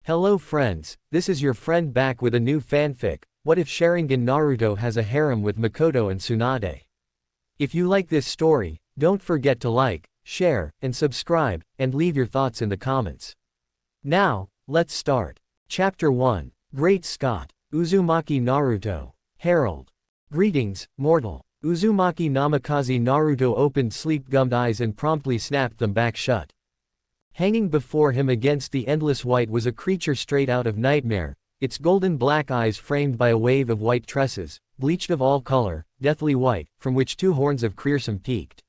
Hello friends, this is your friend back with a new fanfic. What if Sharingan Naruto has a harem with Mikoto and Tsunade? If you like this story, don't forget to like, share, and subscribe, and leave your thoughts in the comments. Now, let's start. Chapter 1. Great Scott. Uzumaki Naruto. Herald. Greetings, mortal. Uzumaki Namikaze Naruto opened sleep-gummed eyes and promptly snapped them back shut. Hanging before him against the endless white was a creature straight out of nightmare, its golden black eyes framed by a wave of white tresses, bleached of all color, deathly white, from which two horns of crimson peaked.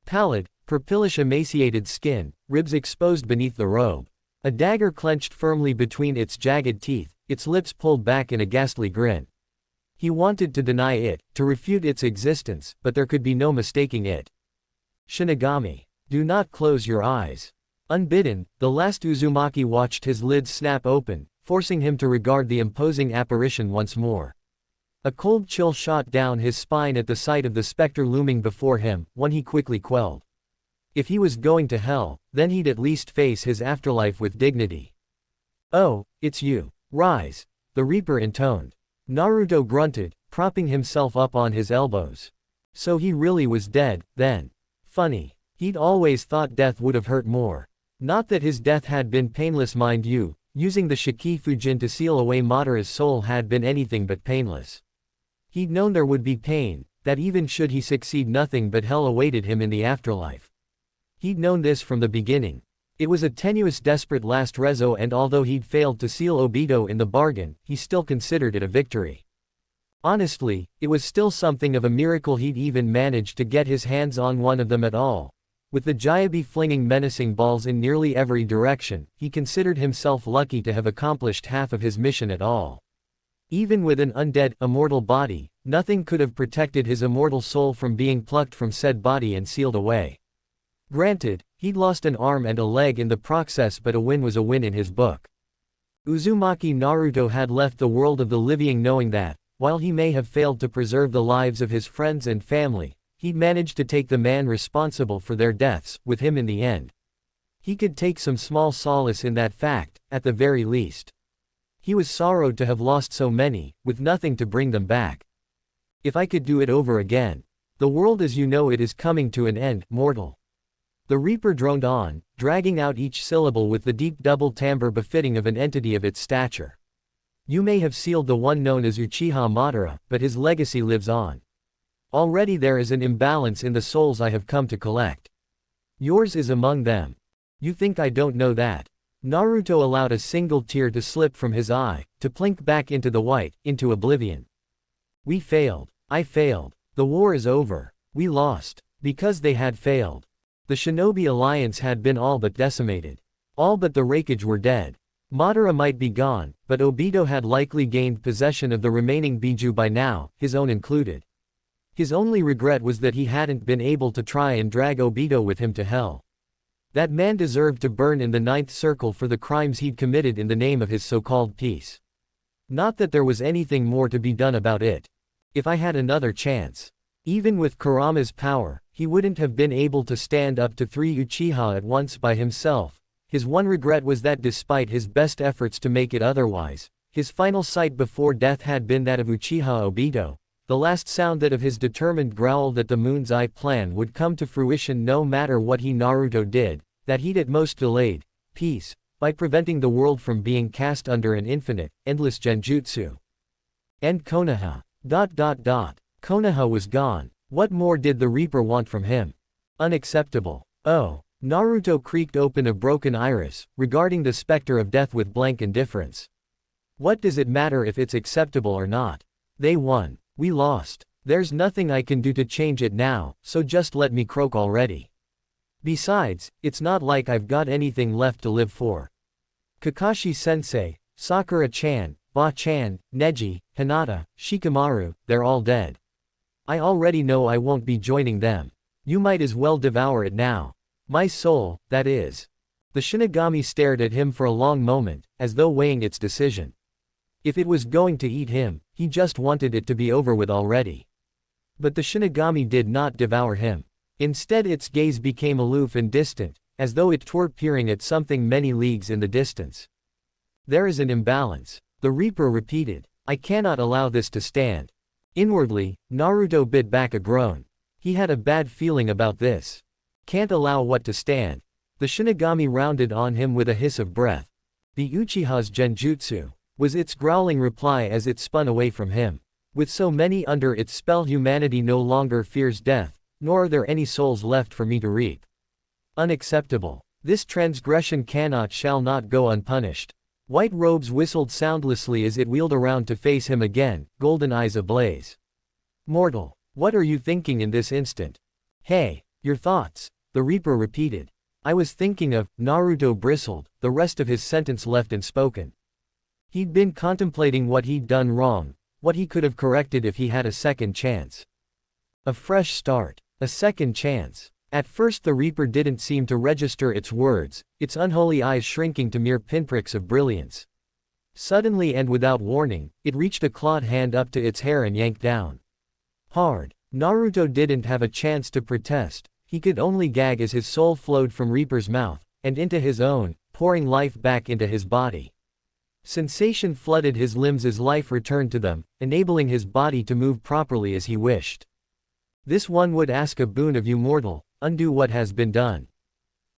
Pallid, purplish emaciated skin, ribs exposed beneath the robe. A dagger clenched firmly between its jagged teeth, its lips pulled back in a ghastly grin. He wanted to deny it, to refute its existence, but there could be no mistaking it. Shinigami. Do not close your eyes. Unbidden, the last Uzumaki watched his lids snap open, forcing him to regard the imposing apparition once more. A cold chill shot down his spine at the sight of the specter looming before him, one he quickly quelled. If he was going to hell, then he'd at least face his afterlife with dignity. "Oh, it's you. Rise," the Reaper intoned. Naruto grunted, propping himself up on his elbows. So he really was dead, then. Funny. He'd always thought death would have hurt more. Not that his death had been painless, mind you, using the Shikifujin to seal away Madara's soul had been anything but painless. He'd known there would be pain, that even should he succeed nothing but hell awaited him in the afterlife. He'd known this from the beginning. It was a tenuous, desperate last reso, and although he'd failed to seal Obito in the bargain, he still considered it a victory. Honestly, it was still something of a miracle he'd even managed to get his hands on one of them at all. With the Jaibi flinging menacing balls in nearly every direction, he considered himself lucky to have accomplished half of his mission at all. Even with an undead, immortal body, nothing could have protected his immortal soul from being plucked from said body and sealed away. Granted, he'd lost an arm and a leg in the process, but a win was a win in his book. Uzumaki Naruto had left the world of the living knowing that, while he may have failed to preserve the lives of his friends and family, he'd managed to take the man responsible for their deaths with him in the end. He could take some small solace in that fact, at the very least. He was sorrowed to have lost so many, with nothing to bring them back. If I could do it over again. The world as you know it is coming to an end, mortal. The Reaper droned on, dragging out each syllable with the deep double timbre befitting of an entity of its stature. You may have sealed the one known as Uchiha Madara, but his legacy lives on. Already there is an imbalance in the souls I have come to collect. Yours is among them. You think I don't know that? Naruto allowed a single tear to slip from his eye, to plink back into the white, into oblivion. We failed. I failed. The war is over. We lost. Because they had failed. The shinobi alliance had been all but decimated. All but the Raikage were dead. Madara might be gone, but Obito had likely gained possession of the remaining Biju by now, his own included. His only regret was that he hadn't been able to try and drag Obito with him to hell. That man deserved to burn in the ninth circle for the crimes he'd committed in the name of his so-called peace. Not that there was anything more to be done about it. If I had another chance. Even with Kurama's power, he wouldn't have been able to stand up to 3 Uchiha at once by himself. His one regret was that despite his best efforts to make it otherwise, his final sight before death had been that of Uchiha Obito, the last sound that of his determined growl that the Moon's Eye plan would come to fruition no matter what he Naruto did, that he'd at most delayed peace by preventing the world from being cast under an infinite, endless genjutsu. And Konoha. Konoha was gone. What more did the Reaper want from him? Unacceptable. Oh. Naruto creaked open a broken iris, regarding the specter of death with blank indifference. What does it matter if it's acceptable or not? They won. We lost. There's nothing I can do to change it now, so just let me croak already. Besides, it's not like I've got anything left to live for. Kakashi-sensei, Sakura-chan, Ba-chan, Neji, Hinata, Shikamaru, they're all dead. I already know I won't be joining them. You might as well devour it now. My soul, that is. The Shinigami stared at him for a long moment, as though weighing its decision. If it was going to eat him, he just wanted it to be over with already. But the Shinigami did not devour him. Instead its gaze became aloof and distant, as though it were peering at something many leagues in the distance. There is an imbalance. The Reaper repeated. I cannot allow this to stand. Inwardly, Naruto bit back a groan. He had a bad feeling about this. Can't allow what to stand. The Shinigami rounded on him with a hiss of breath. The Uchiha's genjutsu, was its growling reply as it spun away from him. With so many under its spell, humanity no longer fears death, nor are there any souls left for me to reap. Unacceptable. This transgression shall not go unpunished. White robes whistled soundlessly as it wheeled around to face him again, golden eyes ablaze. Mortal, what are you thinking in this instant? Hey, your thoughts, the Reaper repeated. I was thinking of, Naruto bristled, the rest of his sentence left unspoken. He'd been contemplating what he'd done wrong, what he could have corrected if he had a second chance. A fresh start, a second chance. At first the Reaper didn't seem to register its words, its unholy eyes shrinking to mere pinpricks of brilliance. Suddenly and without warning, it reached a clawed hand up to its hair and yanked down. Hard. Naruto didn't have a chance to protest. He could only gag as his soul flowed from Reaper's mouth, and into his own, pouring life back into his body. Sensation flooded his limbs as life returned to them, enabling his body to move properly as he wished. This one would ask a boon of you mortal, undo what has been done.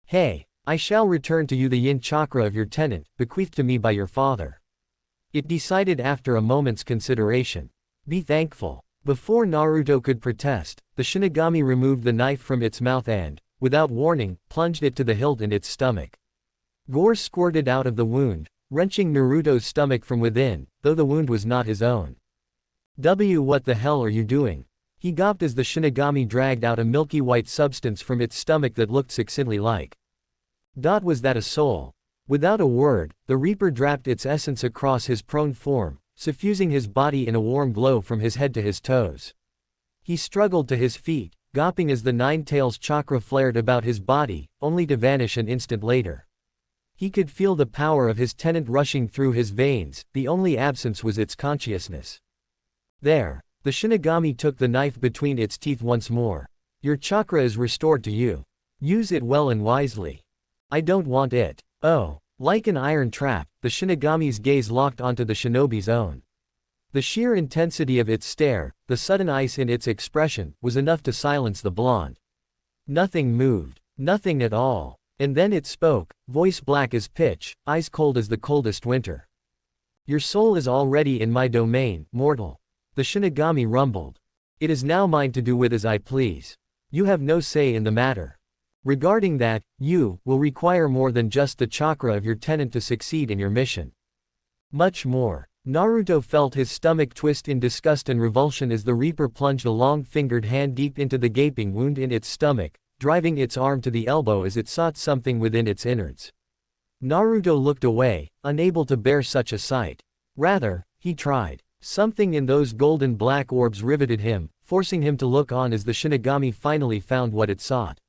Hey, I shall return to you the yin chakra of your tenant, bequeathed to me by your father. It decided after a moment's consideration. Be thankful. Before Naruto could protest, the Shinigami removed the knife from its mouth and, without warning, plunged it to the hilt in its stomach. Gore squirted out of the wound, wrenching Naruto's stomach from within, though the wound was not his own. What the hell are you doing? He gawped as the Shinigami dragged out a milky white substance from its stomach that looked succinctly like. Was that a soul? Without a word, the Reaper draped its essence across his prone form, suffusing his body in a warm glow from his head to his toes. He struggled to his feet, gawping as the Nine Tails chakra flared about his body, only to vanish an instant later. He could feel the power of his tenant rushing through his veins, the only absence was its consciousness. There, the Shinigami took the knife between its teeth once more. Your chakra is restored to you. Use it well and wisely. I don't want it. Oh. Like an iron trap, the Shinigami's gaze locked onto the shinobi's own. The sheer intensity of its stare, the sudden ice in its expression, was enough to silence the blonde. Nothing moved. Nothing at all. And then it spoke, voice black as pitch, eyes cold as the coldest winter. Your soul is already in my domain, mortal. The Shinigami rumbled. It is now mine to do with as I please. You have no say in the matter. Regarding that, you will require more than just the chakra of your tenant to succeed in your mission. Much more. Naruto felt his stomach twist in disgust and revulsion as the Reaper plunged a long-fingered hand deep into the gaping wound in its stomach, driving its arm to the elbow as it sought something within its innards. Naruto looked away, unable to bear such a sight. Rather, he tried. Something in those golden black orbs riveted him, forcing him to look on as the Shinigami finally found what it sought.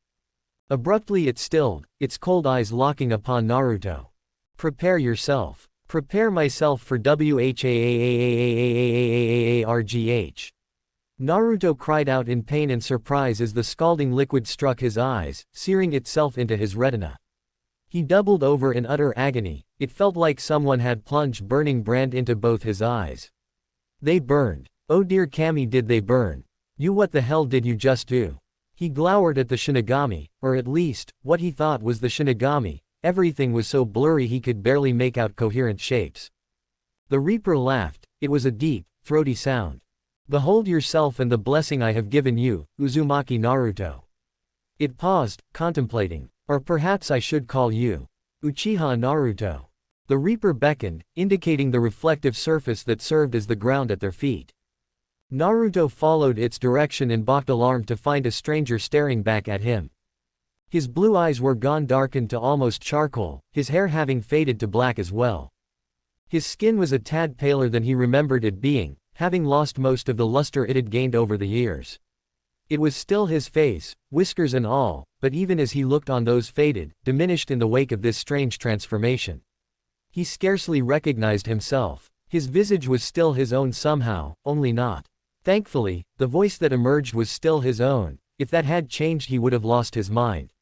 Abruptly it stilled, its cold eyes locking upon Naruto. Prepare yourself. Prepare myself for WHAAAAAAAAAARGH. Naruto cried out in pain and surprise as the scalding liquid struck his eyes, searing itself into his retina. He doubled over in utter agony. It felt like someone had plunged burning brand into both his eyes. They burned. Oh dear Kami, did they burn? You, what the hell did you just do? He glowered at the Shinigami, or at least, what he thought was the Shinigami. Everything was so blurry he could barely make out coherent shapes. The Reaper laughed. It was a deep, throaty sound. Behold yourself and the blessing I have given you, Uzumaki Naruto. It paused, contemplating. Or perhaps I should call you Uchiha Naruto. The Reaper beckoned, indicating the reflective surface that served as the ground at their feet. Naruto followed its direction and balked, alarmed to find a stranger staring back at him. His blue eyes were gone, darkened to almost charcoal, his hair having faded to black as well. His skin was a tad paler than he remembered it being, having lost most of the luster it had gained over the years. It was still his face, whiskers and all, but even as he looked on, those faded, diminished in the wake of this strange transformation. He scarcely recognized himself. His visage was still his own somehow, only not. Thankfully, the voice that emerged was still his own. If that had changed, he would have lost his mind.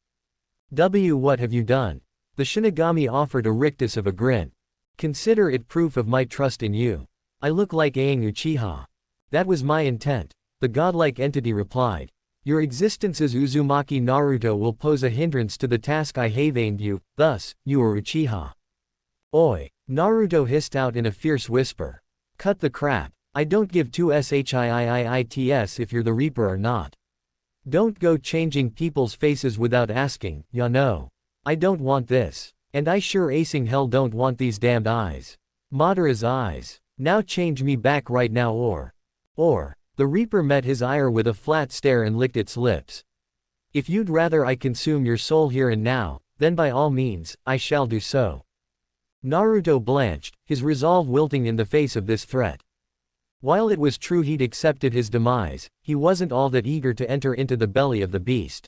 What have you done? The Shinigami offered a rictus of a grin. Consider it proof of my trust in you. I look like Aang Uchiha. That was my intent, the godlike entity replied. Your existence as Uzumaki Naruto will pose a hindrance to the task I have aimed you, thus, you are Uchiha. Oi, Naruto hissed out in a fierce whisper. Cut the crap. I don't give two shiits if you're the Reaper or not. Don't go changing people's faces without asking, ya know. I don't want this. And I sure acing hell don't want these damned eyes. Madara's eyes. Now change me back right now or. The Reaper met his ire with a flat stare and licked its lips. If you'd rather I consume your soul here and now, then by all means, I shall do so. Naruto blanched, his resolve wilting in the face of this threat. While it was true he'd accepted his demise, he wasn't all that eager to enter into the belly of the beast.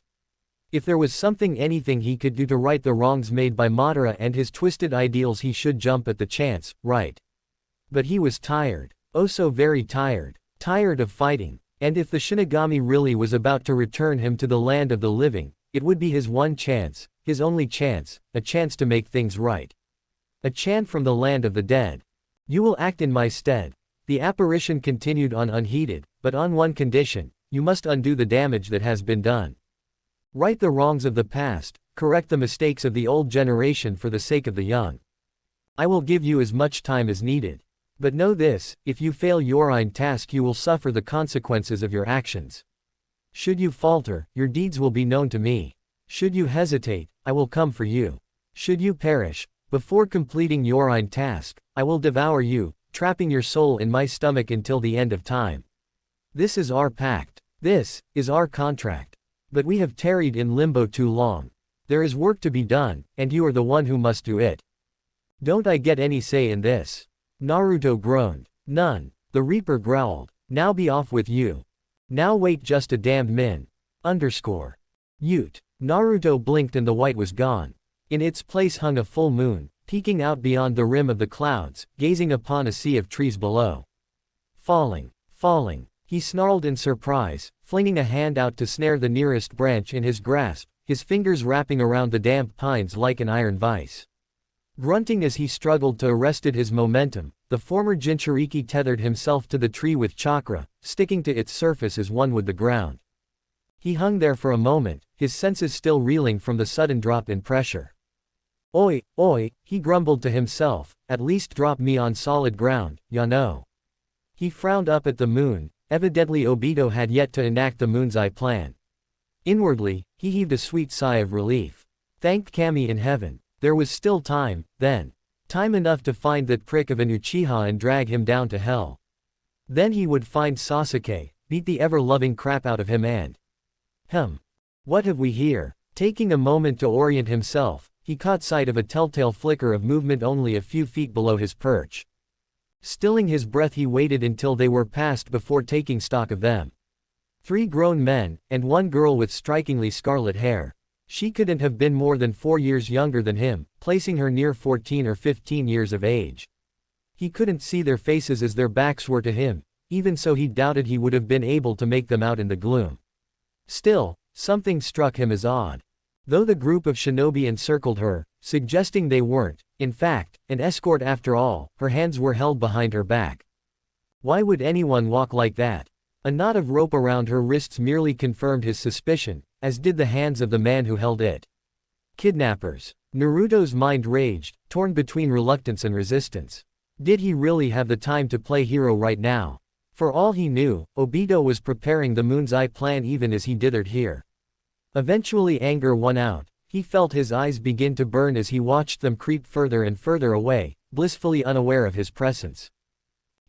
If there was anything he could do to right the wrongs made by Madara and his twisted ideals, he should jump at the chance, right? But he was tired. Oh, so very tired. Tired of fighting. And if the Shinigami really was about to return him to the land of the living, it would be his one chance, his only chance, a chance to make things right. A chant from the land of the dead. You will act in my stead. The apparition continued on unheeded, but on one condition: you must undo the damage that has been done. Right the wrongs of the past, correct the mistakes of the old generation for the sake of the young. I will give you as much time as needed. But know this, if you fail your task you will suffer the consequences of your actions. Should you falter, your deeds will be known to me. Should you hesitate, I will come for you. Should you perish, before completing your task, I will devour you, trapping your soul in my stomach until the end of time. This is our pact. This is our contract. But we have tarried in limbo too long. There is work to be done, and you are the one who must do it. Don't I get any say in this? Naruto groaned. None. The Reaper growled. Now be off with you. Now wait just a damned min. Ute. Naruto blinked and the white was gone. In its place hung a full moon, peeking out beyond the rim of the clouds, gazing upon a sea of trees below. Falling. He snarled in surprise, flinging a hand out to snare the nearest branch in his grasp, his fingers wrapping around the damp pines like an iron vise. Grunting as he struggled to arrest his momentum, the former Jinchuriki tethered himself to the tree with chakra, sticking to its surface as one would the ground. He hung there for a moment, his senses still reeling from the sudden drop in pressure. Oi, he grumbled to himself, at least drop me on solid ground, ya know. He frowned up at the moon, evidently Obito had yet to enact the moon's eye plan. Inwardly, he heaved a sweet sigh of relief. Thanked Kami in heaven. There was still time, then. Time enough to find that prick of an Uchiha and drag him down to hell. Then he would find Sasuke, beat the ever-loving crap out of him and… What have we here? Taking a moment to orient himself, he caught sight of a telltale flicker of movement only a few feet below his perch. Stilling his breath he waited until they were past before taking stock of them. 3 grown men, and 1 girl with strikingly scarlet hair. She couldn't have been more than 4 years younger than him, placing her near 14 or 15 years of age. He couldn't see their faces as their backs were to him, even so he doubted he would have been able to make them out in the gloom. Still, something struck him as odd. Though the group of shinobi encircled her, suggesting they weren't, in fact, an escort after all, her hands were held behind her back. Why would anyone walk like that? A knot of rope around her wrists merely confirmed his suspicion, as did the hands of the man who held it. Kidnappers. Naruto's mind raged, torn between reluctance and resistance. Did he really have the time to play hero right now? For all he knew, Obito was preparing the Moon's Eye plan even as he dithered here. Eventually anger won out. He felt his eyes begin to burn as he watched them creep further and further away, blissfully unaware of his presence.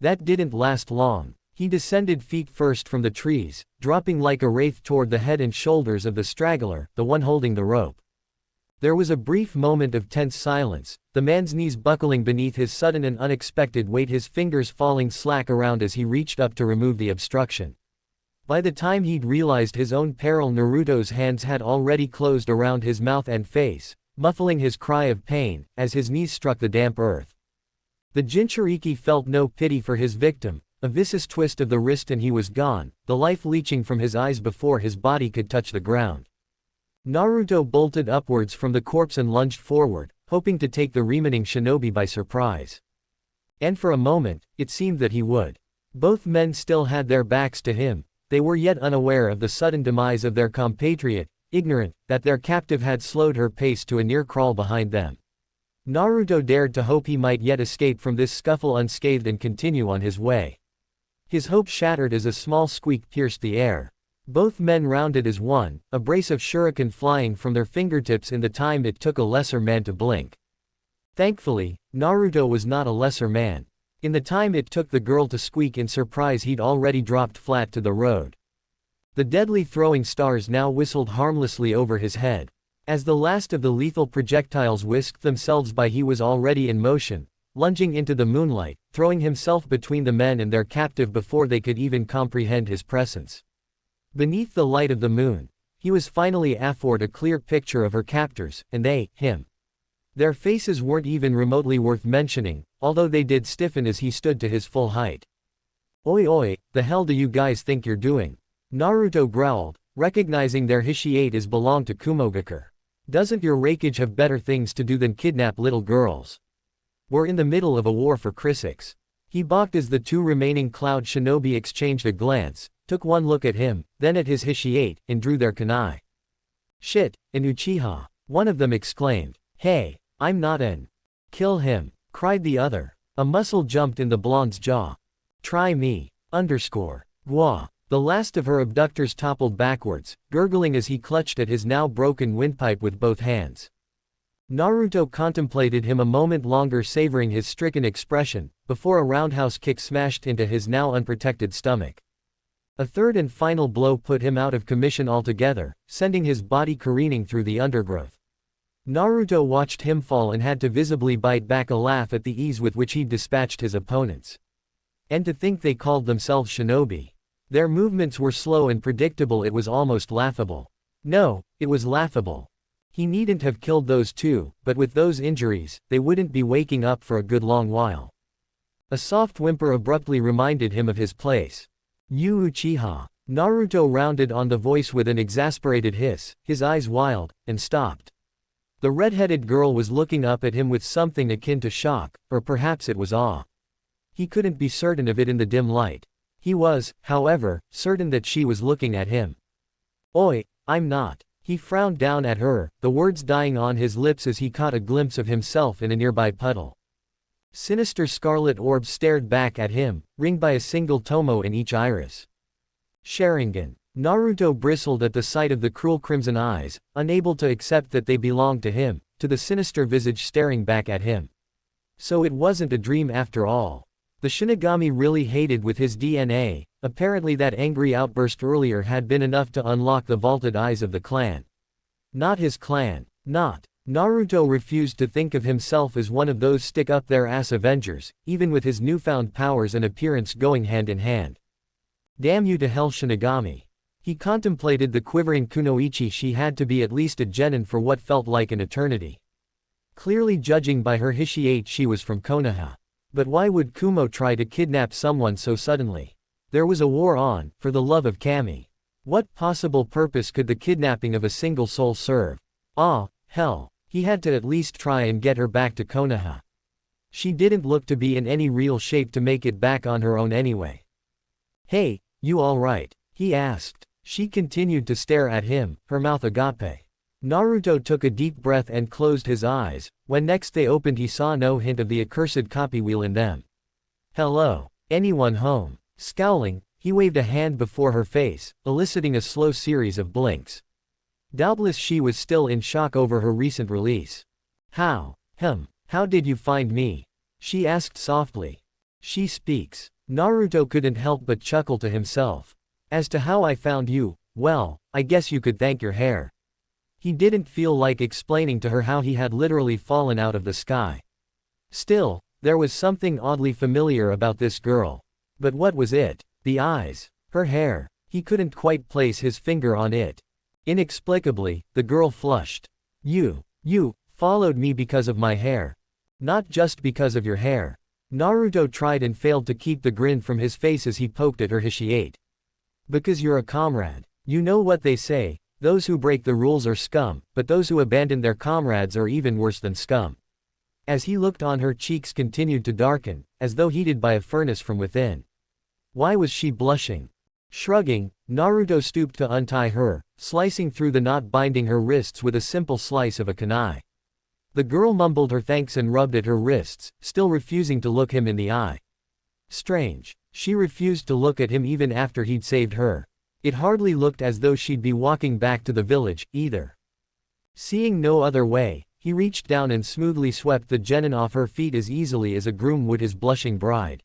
That didn't last long. He descended feet first from the trees, dropping like a wraith toward the head and shoulders of the straggler, the one holding the rope. There was a brief moment of tense silence, the man's knees buckling beneath his sudden and unexpected weight, his fingers falling slack around as he reached up to remove the obstruction. By the time he'd realized his own peril, Naruto's hands had already closed around his mouth and face, muffling his cry of pain, as his knees struck the damp earth. The Jinchuriki felt no pity for his victim, a vicious twist of the wrist and he was gone, the life leeching from his eyes before his body could touch the ground. Naruto bolted upwards from the corpse and lunged forward, hoping to take the remaining shinobi by surprise. And for a moment, it seemed that he would. Both men still had their backs to him, they were yet unaware of the sudden demise of their compatriot, ignorant that their captive had slowed her pace to a near crawl behind them. Naruto dared to hope he might yet escape from this scuffle unscathed and continue on his way. His hope shattered as a small squeak pierced the air. Both men rounded as one, a brace of shuriken flying from their fingertips in the time it took a lesser man to blink. Thankfully, Naruto was not a lesser man. In the time it took the girl to squeak in surprise, he'd already dropped flat to the road. The deadly throwing stars now whistled harmlessly over his head. As the last of the lethal projectiles whisked themselves by, he was already in motion, lunging into the moonlight, throwing himself between the men and their captive before they could even comprehend his presence. Beneath the light of the moon, he was finally afforded a clear picture of her captors, and they, him. Their faces weren't even remotely worth mentioning, although they did stiffen as he stood to his full height. "Oi oi, the hell do you guys think you're doing?" Naruto growled, recognizing their Hishiate belonged to Kumogakure. "Doesn't your raikage have better things to do than kidnap little girls? We're in the middle of a war for Crisix." He balked as the two remaining Cloud Shinobi exchanged a glance, took one look at him, then at his Hishiate, and drew their kunai. "Shit, an Uchiha," one of them exclaimed. "Hey, I'm not an." "Kill him," cried the other. A muscle jumped in the blonde's jaw. "Try me." Gwa. The last of her abductors toppled backwards, gurgling as he clutched at his now broken windpipe with both hands. Naruto contemplated him a moment longer, savoring his stricken expression, before a roundhouse kick smashed into his now unprotected stomach. A third and final blow put him out of commission altogether, sending his body careening through the undergrowth. Naruto watched him fall and had to visibly bite back a laugh at the ease with which he dispatched his opponents. And to think they called themselves shinobi. Their movements were slow and predictable, it was almost laughable. No, it was laughable. He needn't have killed those two, but with those injuries, they wouldn't be waking up for a good long while. A soft whimper abruptly reminded him of his place. "You Uchiha." Naruto rounded on the voice with an exasperated hiss, his eyes wild, and stopped. The red-headed girl was looking up at him with something akin to shock, or perhaps it was awe. He couldn't be certain of it in the dim light. He was, however, certain that she was looking at him. "Oi, I'm not." He frowned down at her, the words dying on his lips as he caught a glimpse of himself in a nearby puddle. Sinister scarlet orbs stared back at him, ringed by a single tomo in each iris. Sharingan. Naruto bristled at the sight of the cruel crimson eyes, unable to accept that they belonged to him, to the sinister visage staring back at him. So it wasn't a dream after all. The Shinigami really hated with his DNA, apparently that angry outburst earlier had been enough to unlock the vaulted eyes of the clan. Not his clan. Not. Naruto refused to think of himself as one of those stick-up-their-ass Avengers, even with his newfound powers and appearance going hand in hand. Damn you to hell, Shinigami. He contemplated the quivering kunoichi. She had to be at least a genin for what felt like an eternity. Clearly, judging by her Hishiate, she was from Konoha. But why would Kumo try to kidnap someone so suddenly? There was a war on, for the love of Kami. What possible purpose could the kidnapping of a single soul serve? Ah, hell. He had to at least try and get her back to Konoha. She didn't look to be in any real shape to make it back on her own anyway. "Hey, you alright?" he asked. She continued to stare at him, her mouth agape. Naruto took a deep breath and closed his eyes. When next they opened, he saw no hint of the accursed copy wheel in them. "Hello? Anyone home?" Scowling, he waved a hand before her face, eliciting a slow series of blinks. Doubtless she was still in shock over her recent release. How did you find me?" she asked softly. "She speaks." Naruto couldn't help but chuckle to himself. "As to how I found you, well, I guess you could thank your hair." He didn't feel like explaining to her how he had literally fallen out of the sky. Still, there was something oddly familiar about this girl. But what was it? The eyes? Her hair? He couldn't quite place his finger on it. Inexplicably, the girl flushed. You followed me because of my hair. Not just because of your hair." Naruto tried and failed to keep the grin from his face as he poked at her Hishiate. "Because you're a comrade. You know what they say, those who break the rules are scum, but those who abandon their comrades are even worse than scum." As he looked on, her cheeks continued to darken, as though heated by a furnace from within. Why was she blushing? Shrugging, Naruto stooped to untie her, slicing through the knot binding her wrists with a simple slice of a kunai. The girl mumbled her thanks and rubbed at her wrists, still refusing to look him in the eye. Strange. She refused to look at him even after he'd saved her. It hardly looked as though she'd be walking back to the village, either. Seeing no other way, he reached down and smoothly swept the genin off her feet as easily as a groom would his blushing bride.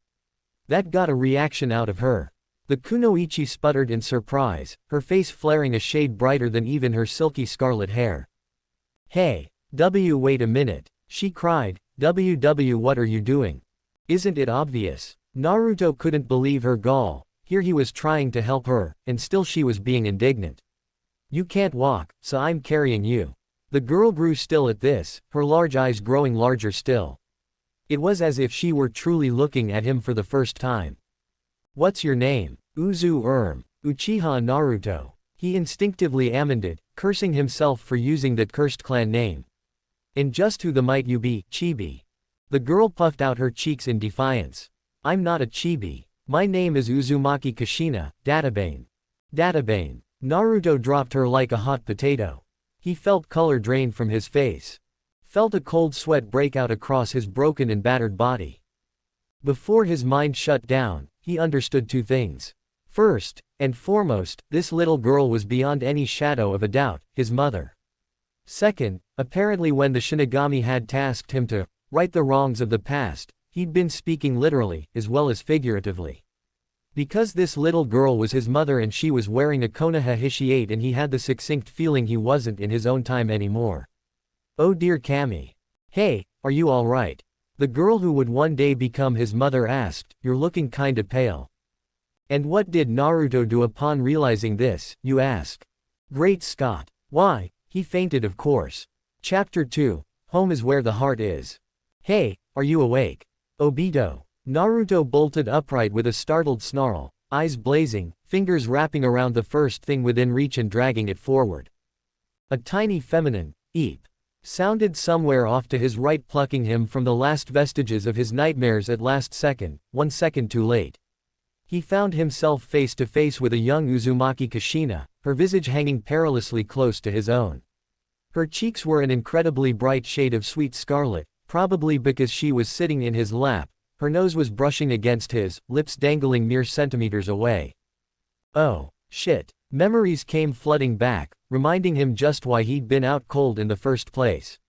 That got a reaction out of her. The kunoichi sputtered in surprise, her face flaring a shade brighter than even her silky scarlet hair. Hey, wait a minute, she cried, what are you doing? Isn't it obvious? Naruto couldn't believe her gall. Here he was trying to help her, and still she was being indignant. You can't walk, so I'm carrying you. The girl grew still at this, her large eyes growing larger still. It was as if she were truly looking at him for the first time. What's your name? Uchiha Naruto. He instinctively amended, cursing himself for using that cursed clan name. And just who the might you be, chibi? The girl puffed out her cheeks in defiance. I'm not a chibi. My name is Uzumaki Kushina, Databane. Databane. Naruto dropped her like a hot potato. He felt color drain from his face. Felt a cold sweat break out across his broken and battered body. Before his mind shut down, he understood two things. First, and foremost, this little girl was beyond any shadow of a doubt, his mother. Second, apparently when the Shinigami had tasked him to right the wrongs of the past, he'd been speaking literally, as well as figuratively. Because this little girl was his mother and she was wearing a Konoha Hishiate, and he had the succinct feeling he wasn't in his own time anymore. Oh dear Kami. Hey, are you alright? The girl who would one day become his mother asked, you're looking kinda pale. And what did Naruto do upon realizing this, you ask? Great Scott. Why, he fainted of course. Chapter 2, Home is where the heart is. Hey, are you awake? Obito. Naruto bolted upright with a startled snarl, eyes blazing, fingers wrapping around the first thing within reach and dragging it forward. A tiny feminine, eep, sounded somewhere off to his right, plucking him from the last vestiges of his nightmares at last second, 1 second too late. He found himself face to face with a young Uzumaki Kushina, her visage hanging perilously close to his own. Her cheeks were an incredibly bright shade of sweet scarlet, probably because she was sitting in his lap. Her nose was brushing against his, lips dangling mere centimeters away. Oh, shit. Memories came flooding back, reminding him just why he'd been out cold in the first place.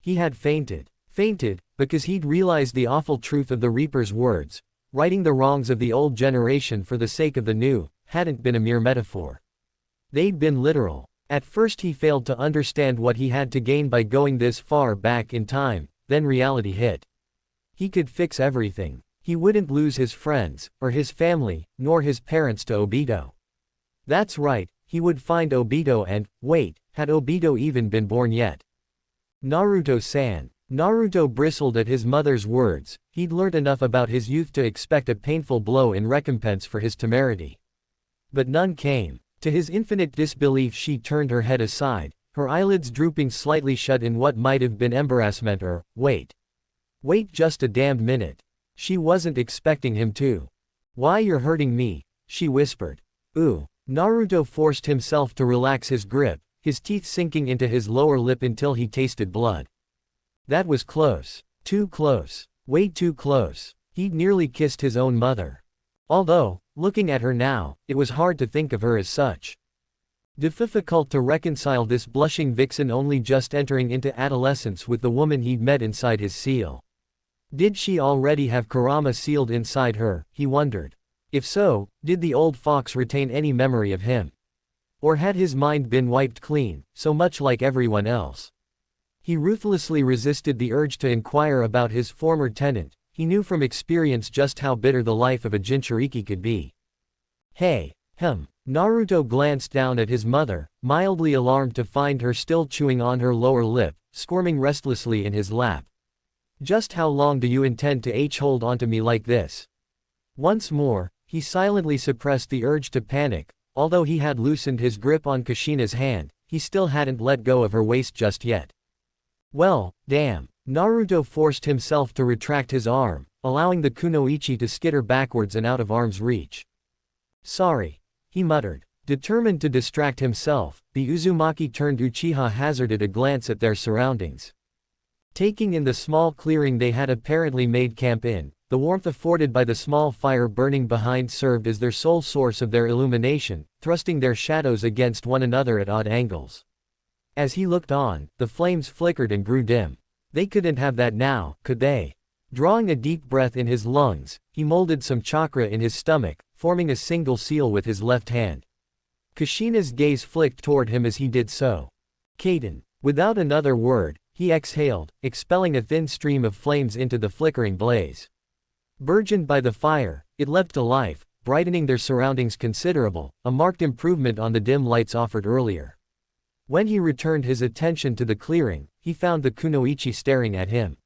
He had fainted. Fainted, because he'd realized the awful truth of the Reaper's words. Righting the wrongs of the old generation for the sake of the new, hadn't been a mere metaphor. They'd been literal. At first he failed to understand what he had to gain by going this far back in time, then reality hit. He could fix everything. He wouldn't lose his friends, or his family, nor his parents to Obito. That's right, he would find Obito and, wait, had Obito even been born yet? Naruto-san. Naruto bristled at his mother's words. He'd learnt enough about his youth to expect a painful blow in recompense for his temerity. But none came. To his infinite disbelief she turned her head aside, her eyelids drooping slightly shut in what might have been embarrassment or, wait. Wait just a damned minute. She wasn't expecting him to. Why you're hurting me, she whispered. Ooh. Naruto forced himself to relax his grip, his teeth sinking into his lower lip until he tasted blood. That was close. Too close. Way too close. He'd nearly kissed his own mother. Although, looking at her now, it was hard to think of her as such. Difficult to reconcile this blushing vixen only just entering into adolescence with the woman he'd met inside his seal. Did she already have Kurama sealed inside her, he wondered. If so, did the old fox retain any memory of him? Or had his mind been wiped clean, so much like everyone else? He ruthlessly resisted the urge to inquire about his former tenant. He knew from experience just how bitter the life of a Jinchuriki could be. Hey, Naruto glanced down at his mother, mildly alarmed to find her still chewing on her lower lip, squirming restlessly in his lap. Just how long do you intend to hold onto me like this? Once more, he silently suppressed the urge to panic. Although he had loosened his grip on Kushina's hand, he still hadn't let go of her waist just yet. Well, damn. Naruto forced himself to retract his arm, allowing the kunoichi to skitter backwards and out of arm's reach. Sorry, he muttered. Determined to distract himself, the Uzumaki-turned Uchiha hazarded a glance at their surroundings. Taking in the small clearing they had apparently made camp in, the warmth afforded by the small fire burning behind served as their sole source of their illumination, thrusting their shadows against one another at odd angles. As he looked on, the flames flickered and grew dim. They couldn't have that now, could they? Drawing a deep breath in his lungs, he molded some chakra in his stomach, forming a single seal with his left hand. Kushina's gaze flicked toward him as he did so. Kaden. Without another word, he exhaled, expelling a thin stream of flames into the flickering blaze. Burgeoned by the fire, it leapt to life, brightening their surroundings considerable, a marked improvement on the dim lights offered earlier. When he returned his attention to the clearing, he found the kunoichi staring at him.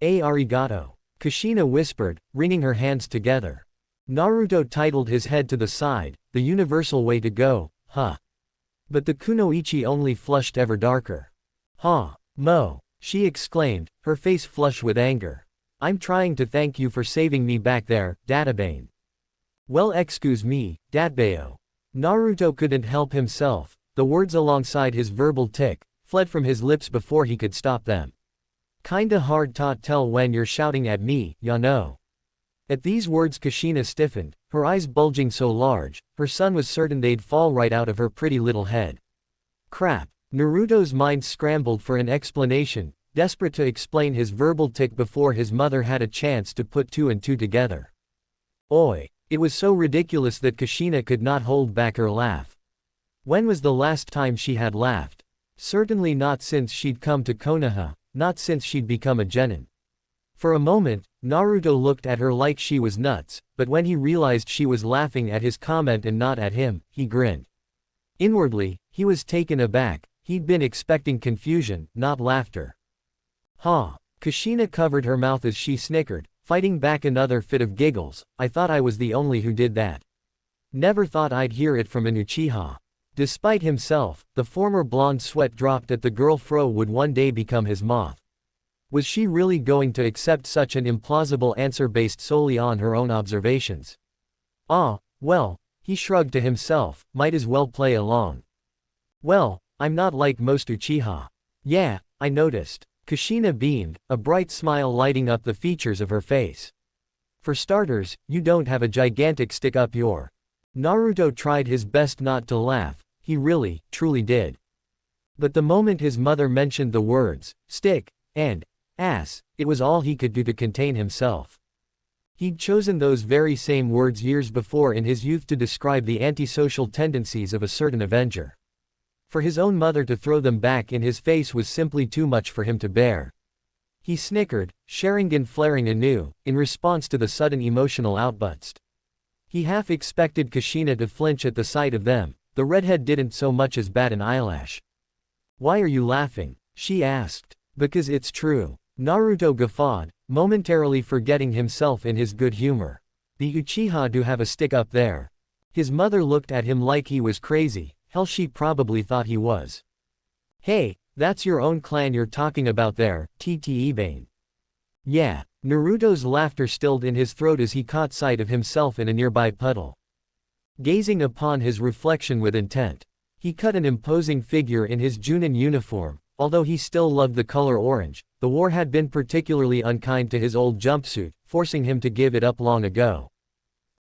Arigato. Kushina whispered, wringing her hands together. Naruto titled his head to the side, the universal way to go, huh? But the kunoichi only flushed ever darker. Huh, Mo, she exclaimed, her face flush with anger. I'm trying to thank you for saving me back there, Databane. Well, excuse me, Datbeo. Naruto couldn't help himself, the words alongside his verbal tick fled from his lips before he could stop them. Kinda hard to tell when you're shouting at me, ya know. At these words Kushina stiffened, her eyes bulging so large, her son was certain they'd fall right out of her pretty little head. Crap. Naruto's mind scrambled for an explanation, desperate to explain his verbal tic before his mother had a chance to put two and two together. Oi. It was so ridiculous that Kushina could not hold back her laugh. When was the last time she had laughed? Certainly not since she'd come to Konoha, not since she'd become a genin. For a moment, Naruto looked at her like she was nuts, but when he realized she was laughing at his comment and not at him, he grinned. Inwardly, he was taken aback, he'd been expecting confusion, not laughter. Ha! Kushina covered her mouth as she snickered, fighting back another fit of giggles. I thought I was the only who did that. Never thought I'd hear it from an Uchiha. Despite himself, the former blonde sweat dropped at the girl Fro would one day become his moth. Was she really going to accept such an implausible answer based solely on her own observations? Ah, well, he shrugged to himself, might as well play along. Well, I'm not like most Uchiha. Yeah, I noticed. Kushina beamed, a bright smile lighting up the features of her face. For starters, you don't have a gigantic stick up your. Naruto tried his best not to laugh, he really, truly did. But the moment his mother mentioned the words, stick, and ass, it was all he could do to contain himself. He'd chosen those very same words years before in his youth to describe the antisocial tendencies of a certain Avenger. For his own mother to throw them back in his face was simply too much for him to bear. He snickered, Sharingan flaring anew, in response to the sudden emotional outburst. He half expected Kushina to flinch at the sight of them, the redhead didn't so much as bat an eyelash. Why are you laughing? She asked. Because it's true. Naruto guffawed, momentarily forgetting himself in his good humor. The Uchiha do have a stick up there. His mother looked at him like he was crazy, hell she probably thought he was. Hey, that's your own clan you're talking about there, Tte-bane. Yeah, Naruto's laughter stilled in his throat as he caught sight of himself in a nearby puddle. Gazing upon his reflection with intent, he cut an imposing figure in his Junin uniform. Although he still loved the color orange, the war had been particularly unkind to his old jumpsuit, forcing him to give it up long ago.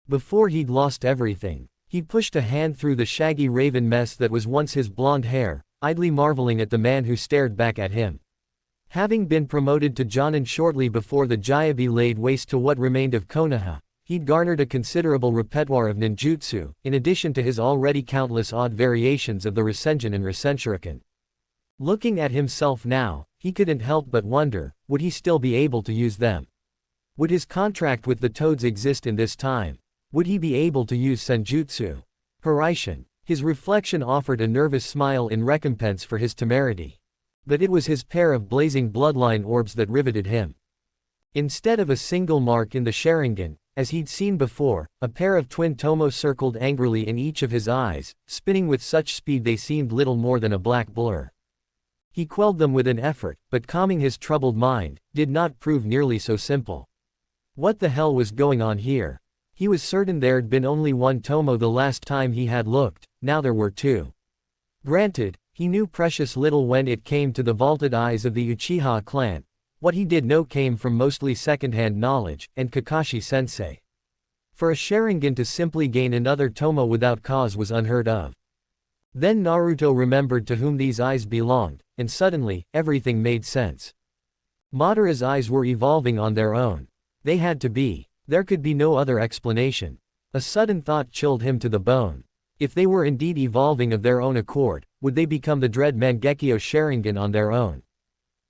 Before he'd lost everything, he pushed a hand through the shaggy raven mess that was once his blonde hair, idly marveling at the man who stared back at him. Having been promoted to Jonin shortly before the Jyabi laid waste to what remained of Konoha, he'd garnered a considerable repertoire of ninjutsu, in addition to his already countless odd variations of the Rasengan and Rasenshuriken. Looking at himself now, he couldn't help but wonder, would he still be able to use them? Would his contract with the Toads exist in this time? Would he be able to use Senjutsu? Hiraishin. His reflection offered a nervous smile in recompense for his temerity. But it was his pair of blazing bloodline orbs that riveted him. Instead of a single mark in the Sharingan, as he'd seen before, a pair of twin tomo circled angrily in each of his eyes, spinning with such speed they seemed little more than a black blur. He quelled them with an effort, but calming his troubled mind did not prove nearly so simple. What the hell was going on here? He was certain there'd been only one tomo the last time he had looked, now there were two. Granted, he knew precious little when it came to the vaulted eyes of the Uchiha clan. What he did know came from mostly second-hand knowledge, and Kakashi-sensei. For a Sharingan to simply gain another tomo without cause was unheard of. Then Naruto remembered to whom these eyes belonged, and suddenly, everything made sense. Madara's eyes were evolving on their own. They had to be. There could be no other explanation. A sudden thought chilled him to the bone. If they were indeed evolving of their own accord, would they become the dread Mangekyo Sharingan on their own?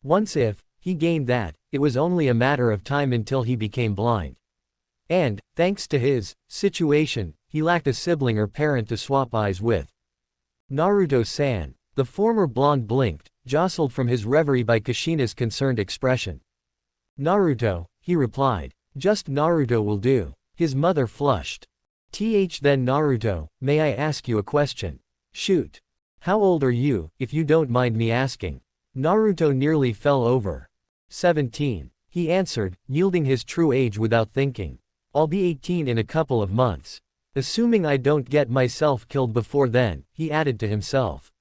Once if he gained that, it was only a matter of time until he became blind. And, thanks to his situation, he lacked a sibling or parent to swap eyes with. Naruto-san. The former blonde blinked, jostled from his reverie by Kushina's concerned expression. Naruto, he replied. Just Naruto will do. His mother flushed. Then Naruto, may I ask you a question? Shoot. How old are you, if you don't mind me asking? Naruto nearly fell over. 17. He answered, yielding his true age without thinking. I'll be 18 in a couple of months. Assuming I don't get myself killed before then, he added to himself.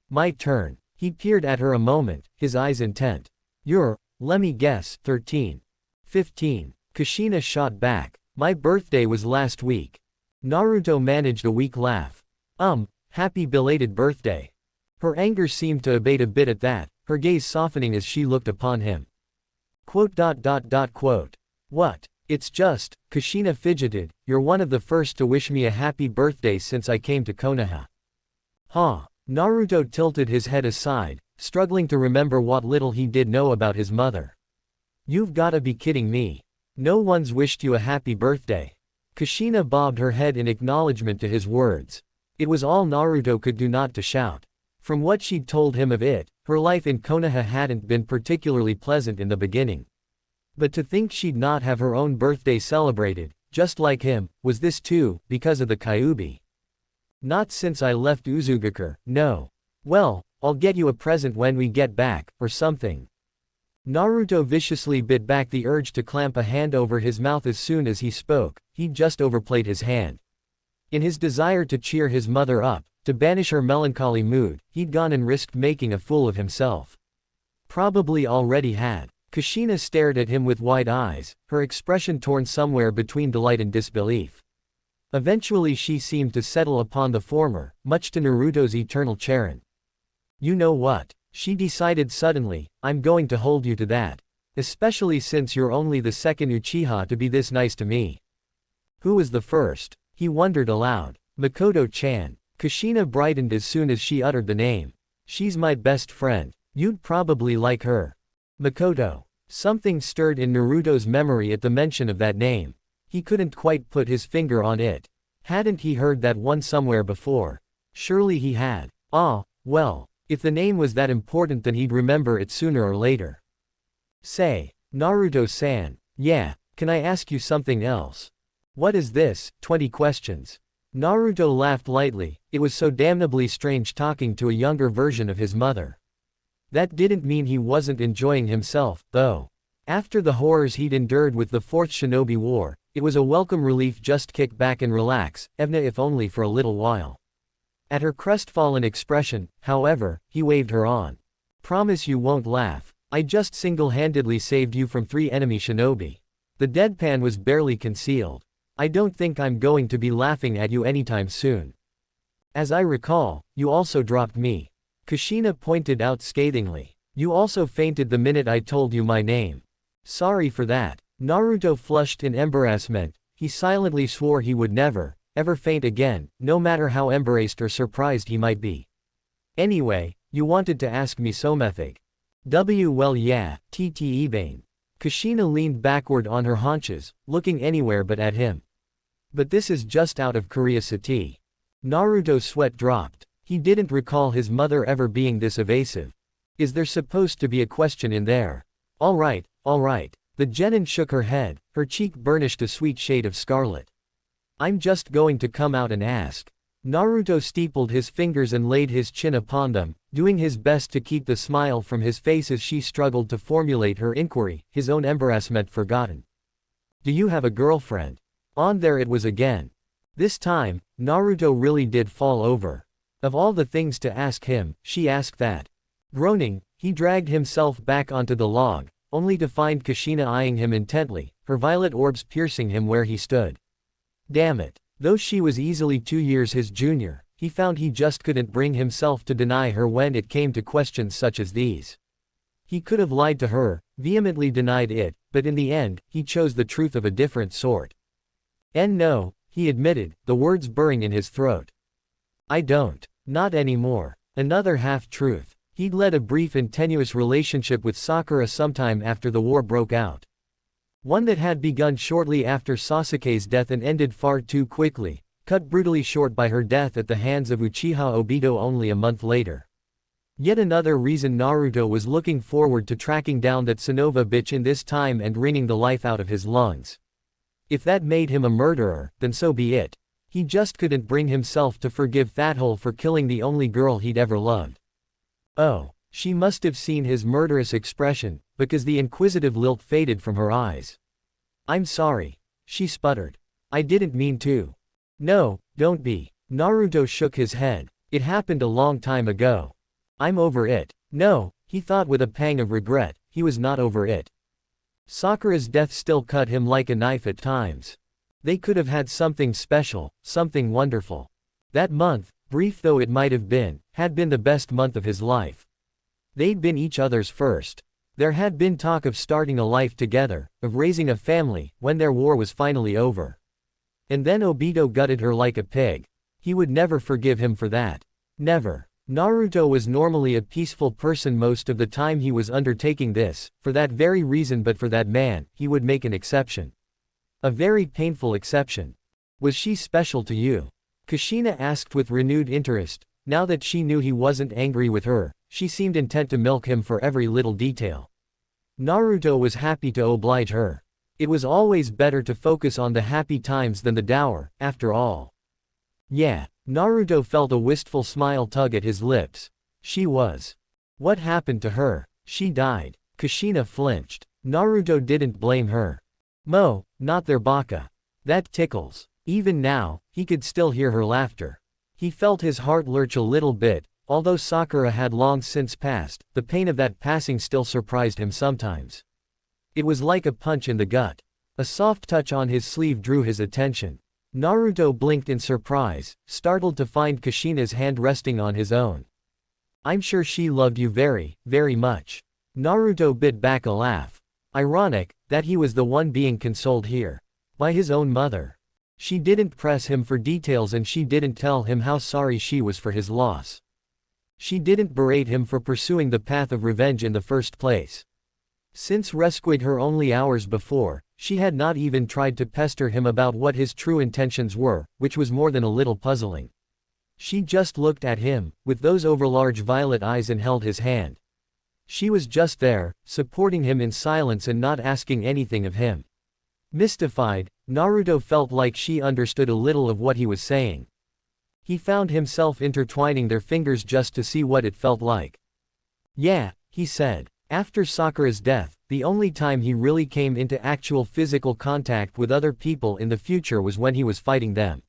My turn. He peered at her a moment, his eyes intent. You're, let me guess, 13. 15. Kushina shot back. My birthday was last week. Naruto managed a weak laugh. Happy belated birthday. Her anger seemed to abate a bit at that, her gaze softening as she looked upon him. What? It's just, Kushina fidgeted, you're one of the first to wish me a happy birthday since I came to Konoha. Huh. Naruto tilted his head aside, struggling to remember what little he did know about his mother. You've gotta be kidding me. No one's wished you a happy birthday. Kushina bobbed her head in acknowledgement to his words. It was all Naruto could do not to shout. From what she'd told him of it, her life in Konoha hadn't been particularly pleasant in the beginning. But to think she'd not have her own birthday celebrated, just like him, was this too, because of the Kyuubi? Not since I left Uzugakure, no. Well, I'll get you a present when we get back, or something. Naruto viciously bit back the urge to clamp a hand over his mouth as soon as he spoke. He'd just overplayed his hand. In his desire to cheer his mother up, to banish her melancholy mood, he'd gone and risked making a fool of himself. Probably already had. Kushina stared at him with wide eyes, her expression torn somewhere between delight and disbelief. Eventually she seemed to settle upon the former, much to Naruto's eternal chagrin. You know what? She decided suddenly, I'm going to hold you to that. Especially since you're only the second Uchiha to be this nice to me. Who was the first? He wondered aloud. Mikoto-chan. Kushina brightened as soon as she uttered the name. She's my best friend. You'd probably like her. Mikoto. Something stirred in Naruto's memory at the mention of that name. He couldn't quite put his finger on it. Hadn't he heard that one somewhere before? Surely he had. Ah, well. If the name was that important then he'd remember it sooner or later. Say, Naruto-san. Yeah, can I ask you something else? What is this, 20 questions? Naruto laughed lightly, it was so damnably strange talking to a younger version of his mother. That didn't mean he wasn't enjoying himself, though. After the horrors he'd endured with the Fourth Shinobi War, it was a welcome relief just kick back and relax, even if only for a little while. At her crestfallen expression, however, he waved her on. Promise you won't laugh. I just single-handedly saved you from 3 enemy shinobi. The deadpan was barely concealed. I don't think I'm going to be laughing at you anytime soon. As I recall, you also dropped me. Kushina pointed out scathingly. You also fainted the minute I told you my name. Sorry for that. Naruto flushed in embarrassment. He silently swore he would never, ever faint again, no matter how embarrassed or surprised he might be. Anyway, you wanted to ask me something. Well yeah, Ibane. Kushina leaned backward on her haunches, looking anywhere but at him. But this is just out of curiosity. Naruto's sweat dropped. He didn't recall his mother ever being this evasive. Is there supposed to be a question in there? Alright. The genin shook her head, her cheek burnished a sweet shade of scarlet. I'm just going to come out and ask. Naruto steepled his fingers and laid his chin upon them, doing his best to keep the smile from his face as she struggled to formulate her inquiry, his own embarrassment forgotten. "Do you have a girlfriend?" On there it was again. This time, Naruto really did fall over. Of all the things to ask him, she asked that. Groaning, he dragged himself back onto the log, only to find Kushina eyeing him intently, her violet orbs piercing him where he stood. Damn it. Though she was easily 2 years his junior, he found he just couldn't bring himself to deny her when it came to questions such as these. He could have lied to her, vehemently denied it, but in the end, he chose the truth of a different sort. "And no," he admitted, the words burring in his throat. "I don't. Not anymore." Another half-truth. He'd led a brief and tenuous relationship with Sakura sometime after the war broke out. One that had begun shortly after Sasuke's death and ended far too quickly, cut brutally short by her death at the hands of Uchiha Obito only a month later. Yet another reason Naruto was looking forward to tracking down that Sonova bitch in this time and wringing the life out of his lungs. If that made him a murderer, then so be it. He just couldn't bring himself to forgive Thathole for killing the only girl he'd ever loved. Oh, she must have seen his murderous expression, because the inquisitive lilt faded from her eyes. "I'm sorry," she sputtered. "I didn't mean to." "No, don't be." Naruto shook his head. "It happened a long time ago. I'm over it." No, he thought with a pang of regret, he was not over it. Sakura's death still cut him like a knife at times. They could have had something special, something wonderful. That month, brief though it might have been, had been the best month of his life. They'd been each other's first. There had been talk of starting a life together, of raising a family, when their war was finally over. And then Obito gutted her like a pig. He would never forgive him for that. Never. Naruto was normally a peaceful person most of the time he was undertaking this, for that very reason, but for that man, he would make an exception. A very painful exception. "Was she special to you?" Kushina asked with renewed interest. Now that she knew he wasn't angry with her, she seemed intent to milk him for every little detail. Naruto was happy to oblige her. It was always better to focus on the happy times than the dour, after all. Yeah. Naruto felt a wistful smile tug at his lips. She was. What happened to her? She died. Kushina flinched. Naruto didn't blame her. Not their baka. That tickles. Even now, he could still hear her laughter. He felt his heart lurch a little bit. Although Sakura had long since passed, the pain of that passing still surprised him sometimes. It was like a punch in the gut. A soft touch on his sleeve drew his attention. Naruto blinked in surprise, startled to find Kushina's hand resting on his own. "I'm sure she loved you very, very much." Naruto bit back a laugh. Ironic, that he was the one being consoled here. By his own mother. She didn't press him for details and she didn't tell him how sorry she was for his loss. She didn't berate him for pursuing the path of revenge in the first place. Since rescuing her only hours before, she had not even tried to pester him about what his true intentions were, which was more than a little puzzling. She just looked at him, with those overlarge violet eyes, and held his hand. She was just there, supporting him in silence and not asking anything of him. Mystified, Naruto felt like she understood a little of what he was saying. He found himself intertwining their fingers just to see what it felt like. "Yeah," he said. After Sakura's death, the only time he really came into actual physical contact with other people in the future was when he was fighting them.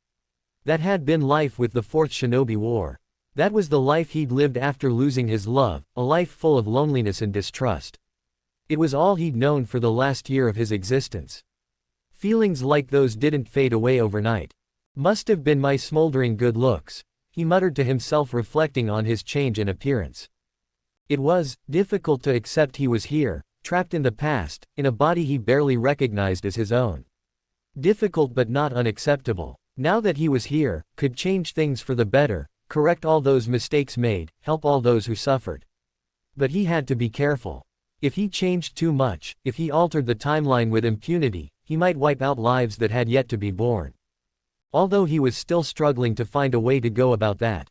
That had been life with the Fourth Shinobi War. That was the life he'd lived after losing his love, a life full of loneliness and distrust. It was all he'd known for the last year of his existence. Feelings like those didn't fade away overnight. "Must have been my smoldering good looks," he muttered to himself, reflecting on his change in appearance. It was difficult to accept he was here, trapped in the past, in a body he barely recognized as his own. Difficult but not unacceptable. Now that he was here, could change things for the better, correct all those mistakes made, help all those who suffered. But he had to be careful. If he changed too much, if he altered the timeline with impunity, he might wipe out lives that had yet to be born. Although he was still struggling to find a way to go about that.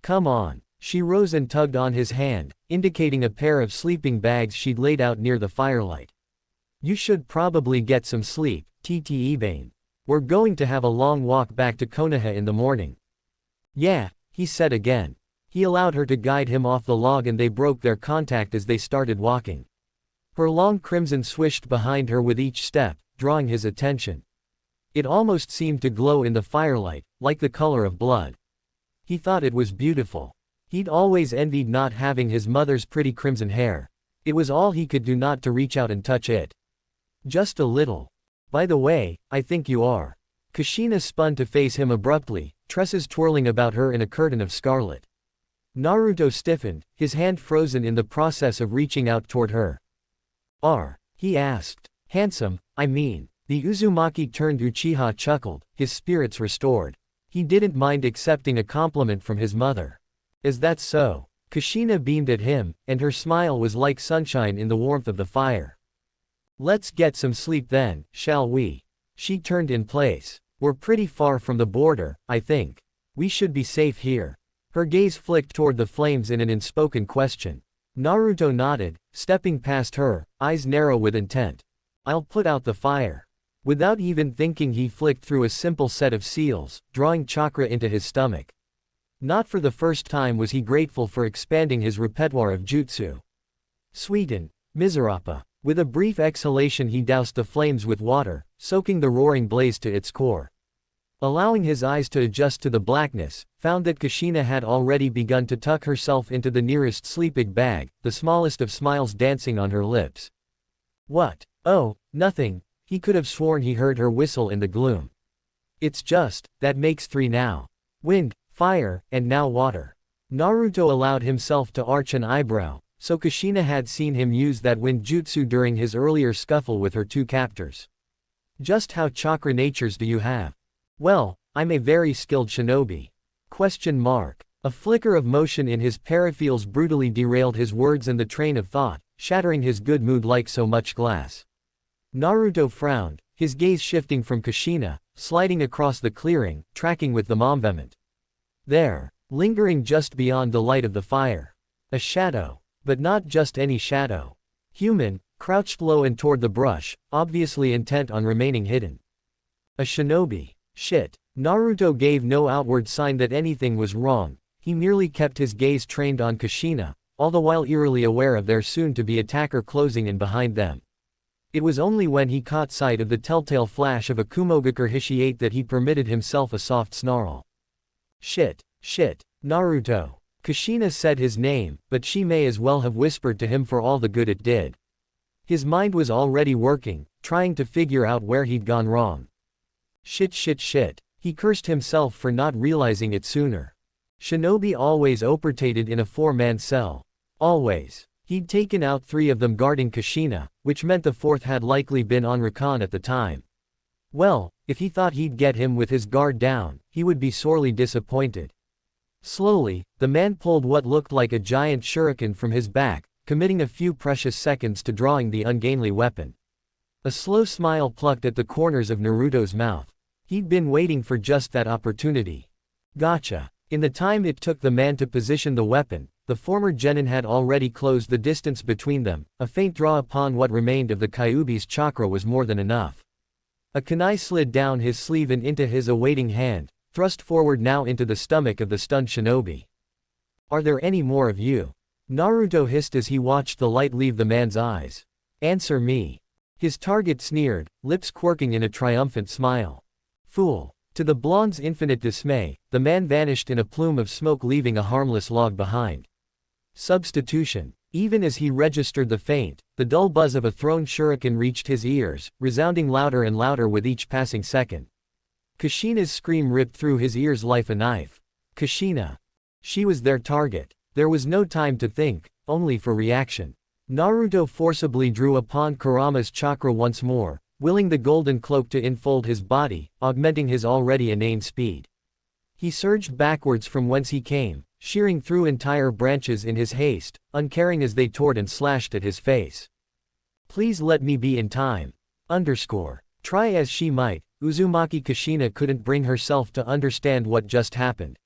"Come on." She rose and tugged on his hand, indicating a pair of sleeping bags she'd laid out near the firelight. "You should probably get some sleep, Tte. We're going to have a long walk back to Konoha in the morning." "Yeah," he said again. He allowed her to guide him off the log and they broke their contact as they started walking. Her long crimson swished behind her with each step, drawing his attention. It almost seemed to glow in the firelight, like the color of blood. He thought it was beautiful. He'd always envied not having his mother's pretty crimson hair. It was all he could do not to reach out and touch it. Just a little. By the way, I think you are. Kushina spun to face him abruptly, tresses twirling about her in a curtain of scarlet. Naruto stiffened, his hand frozen in the process of reaching out toward her. He asked. Handsome, I mean. The Uzumaki turned Uchiha chuckled, his spirits restored. He didn't mind accepting a compliment from his mother. Is that so? Kushina beamed at him, and her smile was like sunshine in the warmth of the fire. Let's get some sleep then, shall we? She turned in place. We're pretty far from the border, I think. We should be safe here. Her gaze flicked toward the flames in an unspoken question. Naruto nodded, stepping past her, eyes narrow with intent. I'll put out the fire. Without even thinking he flicked through a simple set of seals, drawing chakra into his stomach. Not for the first time was he grateful for expanding his repertoire of jutsu. Sweeten, Miserapa. With a brief exhalation he doused the flames with water, soaking the roaring blaze to its core. Allowing his eyes to adjust to the blackness, found that Kushina had already begun to tuck herself into the nearest sleeping bag, the smallest of smiles dancing on her lips. What? Oh, nothing. He could have sworn he heard her whistle in the gloom. It's just, that makes 3 now. Wind, fire, and now water. Naruto allowed himself to arch an eyebrow, so Kushina had seen him use that wind jutsu during his earlier scuffle with her 2 captors. Just how chakra natures do you have? Well, I'm a very skilled shinobi. A flicker of motion in his peripherals brutally derailed his words and the train of thought, shattering his good mood like so much glass. Naruto frowned, his gaze shifting from Kushina, sliding across the clearing, tracking with the momvement. There, lingering just beyond the light of the fire. A shadow. But not just any shadow. Human, crouched low and toward the brush, obviously intent on remaining hidden. A shinobi. Shit. Naruto gave no outward sign that anything was wrong, he merely kept his gaze trained on Kushina, all the while eerily aware of their soon-to-be attacker closing in behind them. It was only when he caught sight of the telltale flash of a Kumogakure Hishiate that he permitted himself a soft snarl. Shit. Naruto. Kushina said his name, but she may as well have whispered to him for all the good it did. His mind was already working, trying to figure out where he'd gone wrong. Shit. He cursed himself for not realizing it sooner. Shinobi always operated in a 4-man cell. Always. He'd taken out 3 of them guarding Kushina, which meant the 4th had likely been on recon at the time. Well, if he thought he'd get him with his guard down, he would be sorely disappointed. Slowly, the man pulled what looked like a giant shuriken from his back, committing a few precious seconds to drawing the ungainly weapon. A slow smile plucked at the corners of Naruto's mouth. He'd been waiting for just that opportunity. Gotcha. In the time it took the man to position the weapon, the former genin had already closed the distance between them. A faint draw upon what remained of the Kyuubi's chakra was more than enough. A kunai slid down his sleeve and into his awaiting hand, thrust forward now into the stomach of the stunned shinobi. Are there any more of you? Naruto hissed as he watched the light leave the man's eyes. Answer me. His target sneered, lips quirking in a triumphant smile. Fool. To the blonde's infinite dismay, the man vanished in a plume of smoke, leaving a harmless log behind. Substitution. Even as he registered the feint, the dull buzz of a thrown shuriken reached his ears, resounding louder and louder with each passing second. Kushina's scream ripped through his ears like a knife. Kushina. She was their target. There was no time to think, only for reaction. Naruto forcibly drew upon Kurama's chakra once more, willing the golden cloak to enfold his body, augmenting his already inane speed. He surged backwards from whence he came, shearing through entire branches in his haste, uncaring as they tore and slashed at his face. Please let me be in time. Try as she might, Uzumaki Kushina couldn't bring herself to understand what just happened.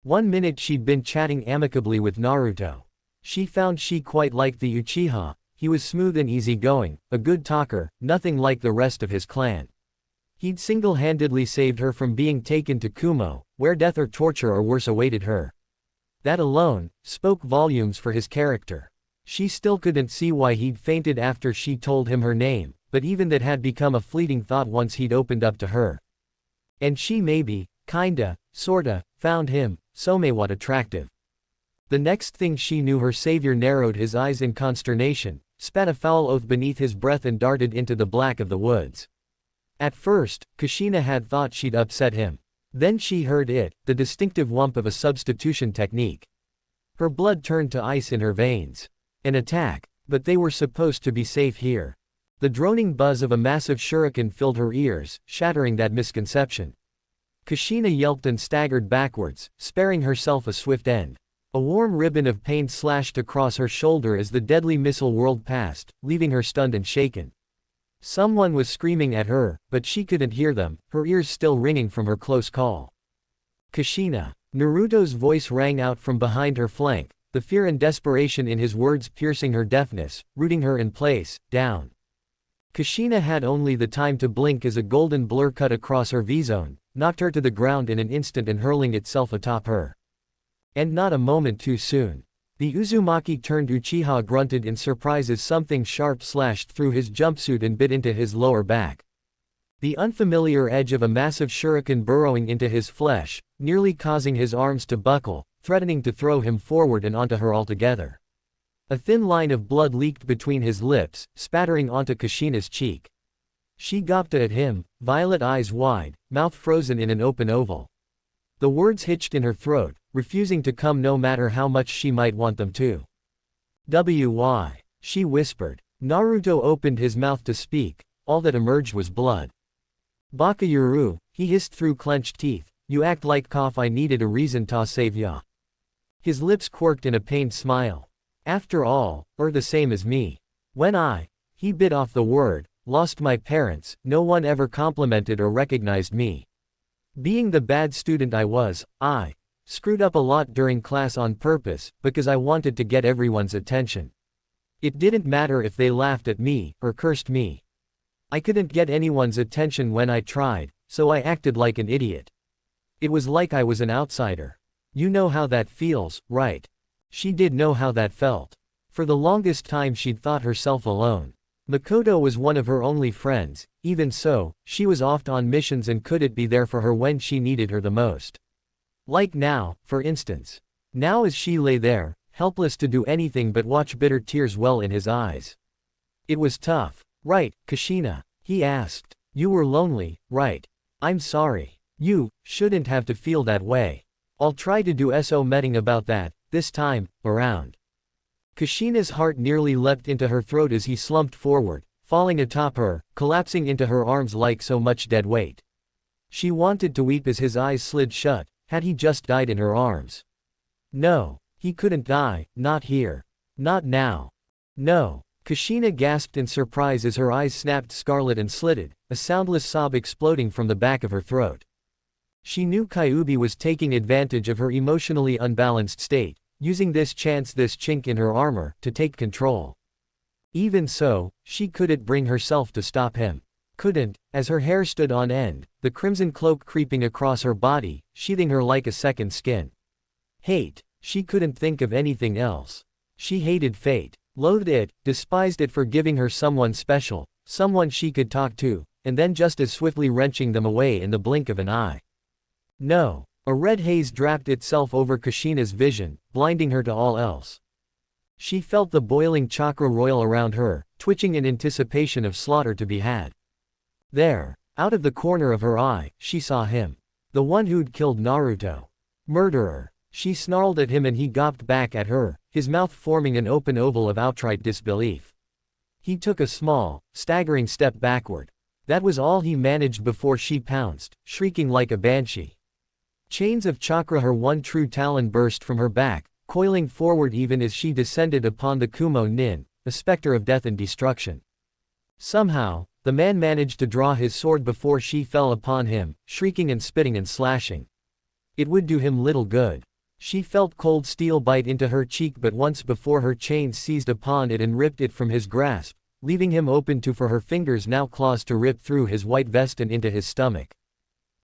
1 minute she'd been chatting amicably with Naruto. She found she quite liked the Uchiha. He was smooth and easygoing, a good talker, nothing like the rest of his clan. He'd single-handedly saved her from being taken to Kumo, where death or torture or worse awaited her. That alone spoke volumes for his character. She still couldn't see why he'd fainted after she told him her name, but even that had become a fleeting thought once he'd opened up to her. And she maybe, kinda, sorta, found him, somewhat attractive. The next thing she knew, her savior narrowed his eyes in consternation, spat a foul oath beneath his breath and darted into the black of the woods. At first, Kushina had thought she'd upset him. Then she heard it, the distinctive whump of a substitution technique. Her blood turned to ice in her veins. An attack, but they were supposed to be safe here. The droning buzz of a massive shuriken filled her ears, shattering that misconception. Kushina yelped and staggered backwards, sparing herself a swift end. A warm ribbon of pain slashed across her shoulder as the deadly missile whirled past, leaving her stunned and shaken. Someone was screaming at her, but she couldn't hear them, her ears still ringing from her close call. Kushina. Naruto's voice rang out from behind her flank, the fear and desperation in his words piercing her deafness, rooting her in place, down. Kushina had only the time to blink as a golden blur cut across her V-zone, knocked her to the ground in an instant and hurling itself atop her. And not a moment too soon. The Uzumaki turned Uchiha grunted in surprise as something sharp slashed through his jumpsuit and bit into his lower back. The unfamiliar edge of a massive shuriken burrowing into his flesh, nearly causing his arms to buckle, threatening to throw him forward and onto her altogether. A thin line of blood leaked between his lips, spattering onto Kushina's cheek. She gawped at him, violet eyes wide, mouth frozen in an open oval. The words hitched in her throat, refusing to come no matter how much she might want them to. "Why?" she whispered. Naruto opened his mouth to speak, all that emerged was blood. "Bakayuru," he hissed through clenched teeth, "you act like cough I needed a reason to save ya." His lips quirked in a pained smile. "After all, the same as me. When he bit off the word, lost my parents, no one ever complimented or recognized me. Being the bad student I was, I screwed up a lot during class on purpose, because I wanted to get everyone's attention. It didn't matter if they laughed at me, or cursed me. I couldn't get anyone's attention when I tried, so I acted like an idiot. It was like I was an outsider. You know how that feels, right?" She did know how that felt. For the longest time she'd thought herself alone. Mikoto was one of her only friends, even so, she was oft on missions and couldn't be there for her when she needed her the most. Like now, for instance. Now as she lay there, helpless to do anything but watch bitter tears well in his eyes. It was tough. "Right, Kushina?" he asked. "You were lonely, right? I'm sorry. You shouldn't have to feel that way. I'll try to do something about that, this time around." Kushina's heart nearly leapt into her throat as he slumped forward, falling atop her, collapsing into her arms like so much dead weight. She wanted to weep as his eyes slid shut. Had he just died in her arms? No, he couldn't die, not here. Not now. No. Kushina gasped in surprise as her eyes snapped scarlet and slitted, a soundless sob exploding from the back of her throat. She knew Kyuubi was taking advantage of her emotionally unbalanced state, using this chink in her armor, to take control. Even so, she couldn't bring herself to stop him. Couldn't, as her hair stood on end, the crimson cloak creeping across her body, sheathing her like a second skin. Hate. She couldn't think of anything else. She hated fate, loathed it, despised it for giving her someone special, someone she could talk to, and then just as swiftly wrenching them away in the blink of an eye. No. A red haze draped itself over Kushina's vision, blinding her to all else. She felt the boiling chakra roil around her, twitching in anticipation of slaughter to be had. There, out of the corner of her eye, she saw him. The one who'd killed Naruto. Murderer. She snarled at him and he gawped back at her, his mouth forming an open oval of outright disbelief. He took a small, staggering step backward. That was all he managed before she pounced, shrieking like a banshee. Chains of chakra, her one true talon, burst from her back, coiling forward even as she descended upon the Kumo Nin, a specter of death and destruction. Somehow, the man managed to draw his sword before she fell upon him, shrieking and spitting and slashing. It would do him little good. She felt cold steel bite into her cheek, but once before her chains seized upon it and ripped it from his grasp, leaving him open to for her fingers now claws to rip through his white vest and into his stomach.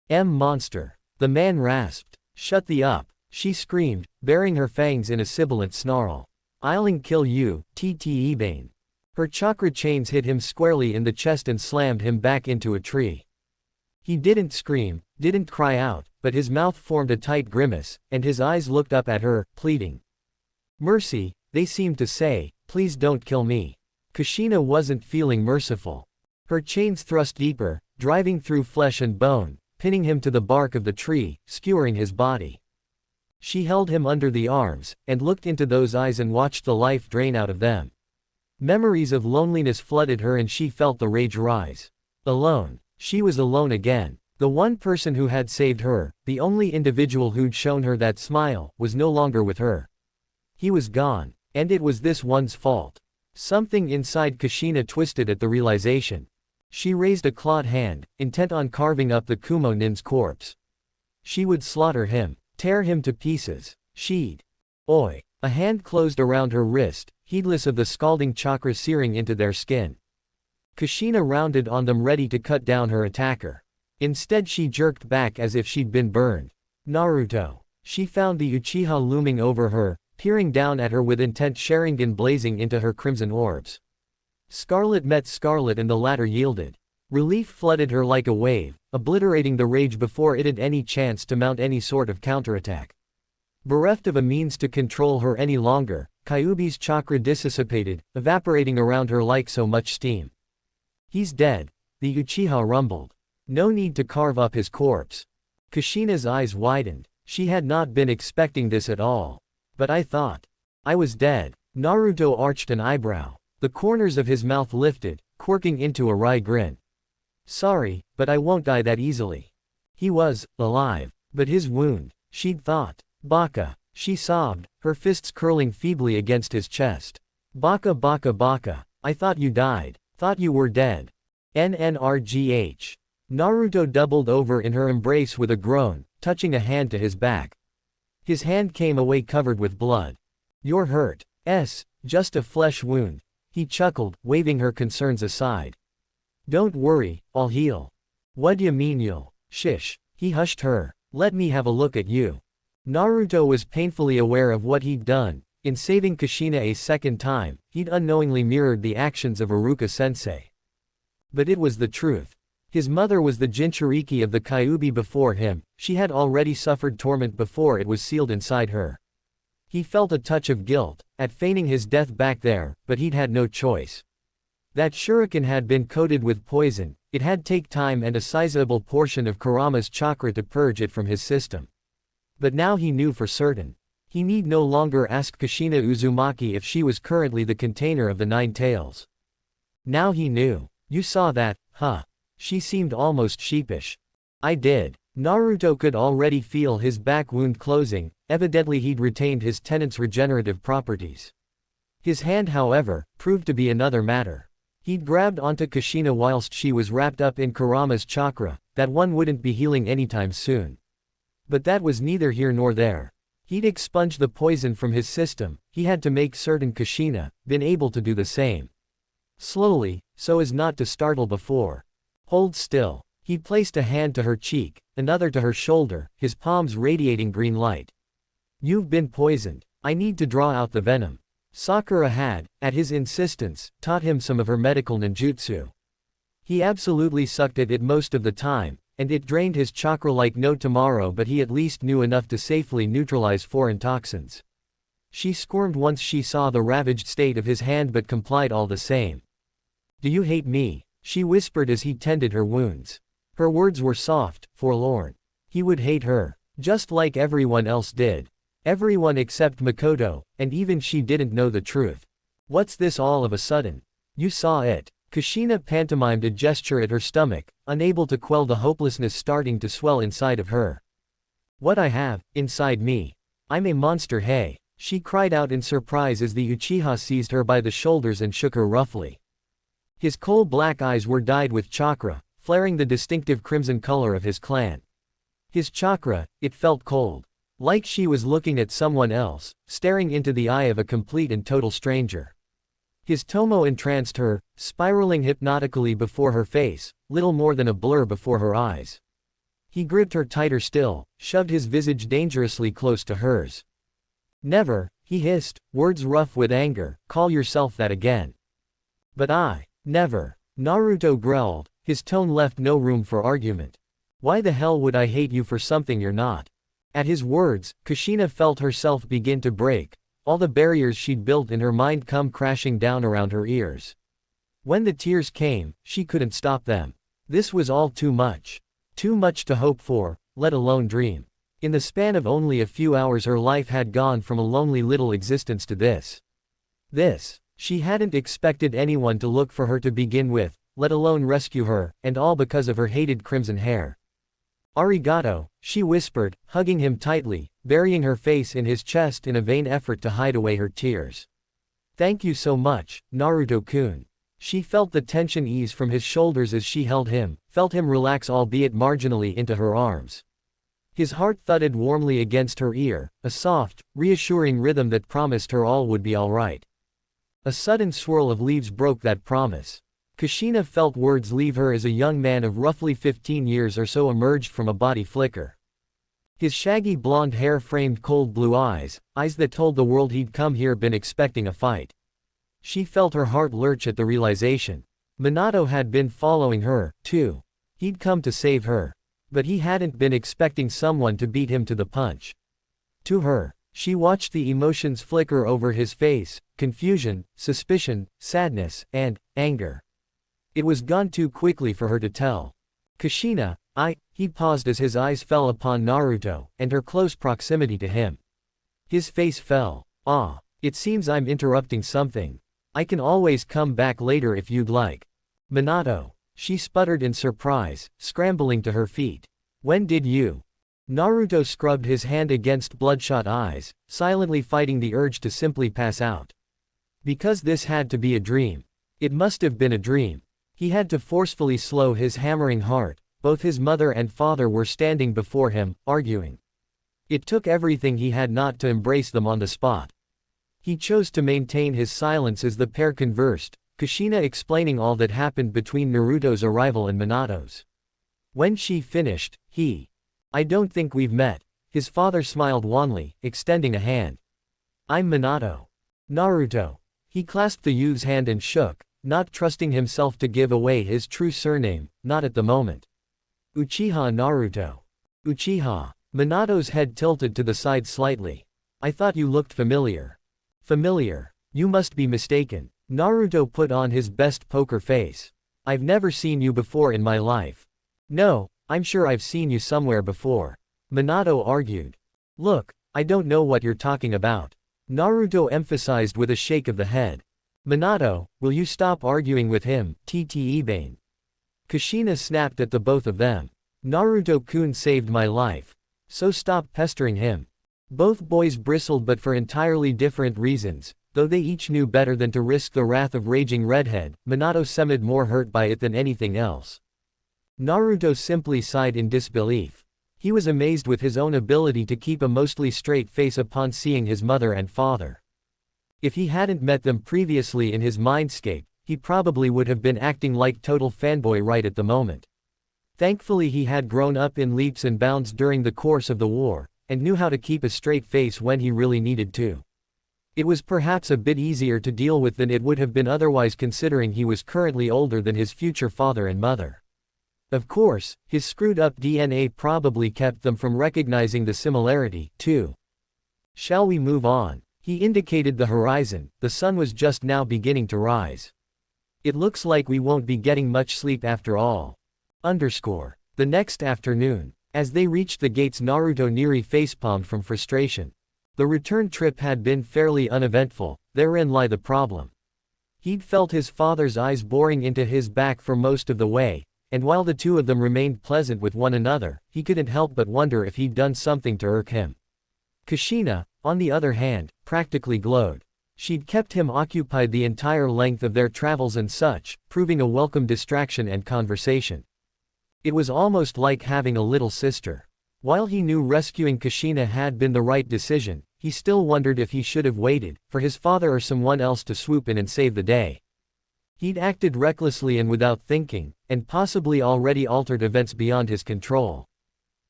Monster. The man rasped. Shut the up. She screamed, baring her fangs in a sibilant snarl. "I'll kill you, Tte-bane." Her chakra chains hit him squarely in the chest and slammed him back into a tree. He didn't scream, didn't cry out, but his mouth formed a tight grimace, and his eyes looked up at her, pleading. Mercy, they seemed to say, please don't kill me. Kushina wasn't feeling merciful. Her chains thrust deeper, driving through flesh and bone, pinning him to the bark of the tree, skewering his body. She held him under the arms, and looked into those eyes and watched the life drain out of them. Memories of loneliness flooded her and she felt the rage rise. Alone. She was alone again. The one person who had saved her, the only individual who'd shown her that smile, was no longer with her. He was gone, and it was this one's fault. Something inside Kushina twisted at the realization. She raised a clawed hand, intent on carving up the Kumo nin's corpse. She would slaughter him, tear him to pieces. She'd. Oi! A hand closed around her wrist, heedless of the scalding chakra searing into their skin. Kushina rounded on them ready to cut down her attacker. Instead she jerked back as if she'd been burned. Naruto. She found the Uchiha looming over her, peering down at her with intent, Sharingan blazing into her crimson orbs. Scarlet met scarlet and the latter yielded. Relief flooded her like a wave, obliterating the rage before it had any chance to mount any sort of counterattack. Bereft of a means to control her any longer, Kyuubi's chakra dissipated, evaporating around her like so much steam. He's dead, the Uchiha rumbled. No need to carve up his corpse. Kushina's eyes widened. She had not been expecting this at all. But I thought I was dead. Naruto arched an eyebrow. The corners of his mouth lifted, quirking into a wry grin. Sorry, but I won't die that easily. He was alive, but his wound, she'd thought. Baka, she sobbed, her fists curling feebly against his chest. Baka baka baka, I thought you died. Thought you were dead. NNRGH. Naruto doubled over in her embrace with a groan, touching a hand to his back. His hand came away covered with blood. You're hurt. Just a flesh wound. He chuckled, waving her concerns aside. Don't worry, I'll heal. What'd mean you'll? Shish. He hushed her. Let me have a look at you. Naruto was painfully aware of what he'd done. In saving Kushina a second time, he'd unknowingly mirrored the actions of Iruka-sensei. But it was the truth. His mother was the Jinchuriki of the Kyuubi before him, she had already suffered torment before it was sealed inside her. He felt a touch of guilt, at feigning his death back there, but he'd had no choice. That shuriken had been coated with poison, it had taken time and a sizable portion of Kurama's chakra to purge it from his system. But now he knew for certain. He need no longer ask Kushina Uzumaki if she was currently the container of the Nine Tails. Now he knew. You saw that, huh? She seemed almost sheepish. I did. Naruto could already feel his back wound closing, evidently he'd retained his tenant's regenerative properties. His hand, however, proved to be another matter. He'd grabbed onto Kushina whilst she was wrapped up in Kurama's chakra, that one wouldn't be healing anytime soon. But that was neither here nor there. He'd expunged the poison from his system, he had to make certain Kushina, been able to do the same. Slowly, so as not to startle before. Hold still. He placed a hand to her cheek, another to her shoulder, his palms radiating green light. You've been poisoned. I need to draw out the venom. Sakura had, at his insistence, taught him some of her medical ninjutsu. He absolutely sucked at it most of the time, and it drained his chakra like no tomorrow, but he at least knew enough to safely neutralize foreign toxins. She squirmed once she saw the ravaged state of his hand but complied all the same. Do you hate me? She whispered as he tended her wounds. Her words were soft, forlorn. He would hate her, just like everyone else did. Everyone except Mikoto, and even she didn't know the truth. What's this all of a sudden? You saw it. Kushina pantomimed a gesture at her stomach, unable to quell the hopelessness starting to swell inside of her. What I have, inside me. I'm a monster, hey. She cried out in surprise as the Uchiha seized her by the shoulders and shook her roughly. His coal-black eyes were dyed with chakra, flaring the distinctive crimson color of his clan. His chakra, it felt cold. Like she was looking at someone else, staring into the eye of a complete and total stranger. His tomo entranced her, spiraling hypnotically before her face, little more than a blur before her eyes. He gripped her tighter still, shoved his visage dangerously close to hers. Never, he hissed, words rough with anger, call yourself that again. But never, Naruto growled, his tone left no room for argument. Why the hell would I hate you for something you're not? At his words, Kushina felt herself begin to break, all the barriers she'd built in her mind come crashing down around her ears. When the tears came, she couldn't stop them. This was all too much. Too much to hope for, let alone dream. In the span of only a few hours her life had gone from a lonely little existence to this. She hadn't expected anyone to look for her to begin with, let alone rescue her, and all because of her hated crimson hair. Arigato, she whispered, hugging him tightly, burying her face in his chest in a vain effort to hide away her tears. Thank you so much, Naruto-kun. She felt the tension ease from his shoulders as she held him, felt him relax albeit marginally into her arms. His heart thudded warmly against her ear, a soft, reassuring rhythm that promised her all would be alright. A sudden swirl of leaves broke that promise. Kushina felt words leave her as a young man of roughly 15 years or so emerged from a body flicker. His shaggy blonde hair framed cold blue eyes, eyes that told the world he'd come here been expecting a fight. She felt her heart lurch at the realization. Minato had been following her, too. He'd come to save her. But he hadn't been expecting someone to beat him to the punch. To her, she watched the emotions flicker over his face, confusion, suspicion, sadness, and anger. It was gone too quickly for her to tell. Kushina, he paused as his eyes fell upon Naruto, and her close proximity to him. His face fell. It seems I'm interrupting something. I can always come back later if you'd like. Minato. She sputtered in surprise, scrambling to her feet. When did you? Naruto scrubbed his hand against bloodshot eyes, silently fighting the urge to simply pass out. Because this had to be a dream. It must have been a dream. He had to forcefully slow his hammering heart. Both his mother and father were standing before him, arguing. It took everything he had not to embrace them on the spot. He chose to maintain his silence as the pair conversed, Kushina explaining all that happened between Naruto's arrival and Minato's. When she finished, I don't think we've met. His father smiled wanly, extending a hand. I'm Minato. Naruto. He clasped the youth's hand and shook, not trusting himself to give away his true surname, not at the moment. Uchiha Naruto. Uchiha. Minato's head tilted to the side slightly. I thought you looked familiar. Familiar. You must be mistaken. Naruto put on his best poker face. I've never seen you before in my life. No, I'm sure I've seen you somewhere before. Minato argued. Look, I don't know what you're talking about. Naruto emphasized with a shake of the head. Minato, will you stop arguing with him, Tte-bane? Kushina snapped at the both of them. Naruto-kun saved my life. So stop pestering him. Both boys bristled but for entirely different reasons. Though they each knew better than to risk the wrath of raging redhead, Minato seemed more hurt by it than anything else. Naruto simply sighed in disbelief. He was amazed with his own ability to keep a mostly straight face upon seeing his mother and father. If he hadn't met them previously in his mindscape, he probably would have been acting like total fanboy right at the moment. Thankfully he had grown up in leaps and bounds during the course of the war, and knew how to keep a straight face when he really needed to. It was perhaps a bit easier to deal with than it would have been otherwise considering he was currently older than his future father and mother. Of course, his screwed-up DNA probably kept them from recognizing the similarity, too. Shall we move on? He indicated the horizon, the sun was just now beginning to rise. It looks like we won't be getting much sleep after all. The next afternoon, as they reached the gates Naruto nearly facepalmed from frustration. The return trip had been fairly uneventful, therein lay the problem. He'd felt his father's eyes boring into his back for most of the way, and while the two of them remained pleasant with one another, he couldn't help but wonder if he'd done something to irk him. Kushina, on the other hand, practically glowed. She'd kept him occupied the entire length of their travels and such, proving a welcome distraction and conversation. It was almost like having a little sister. While he knew rescuing Kushina had been the right decision, he still wondered if he should have waited for his father or someone else to swoop in and save the day. He'd acted recklessly and without thinking, and possibly already altered events beyond his control.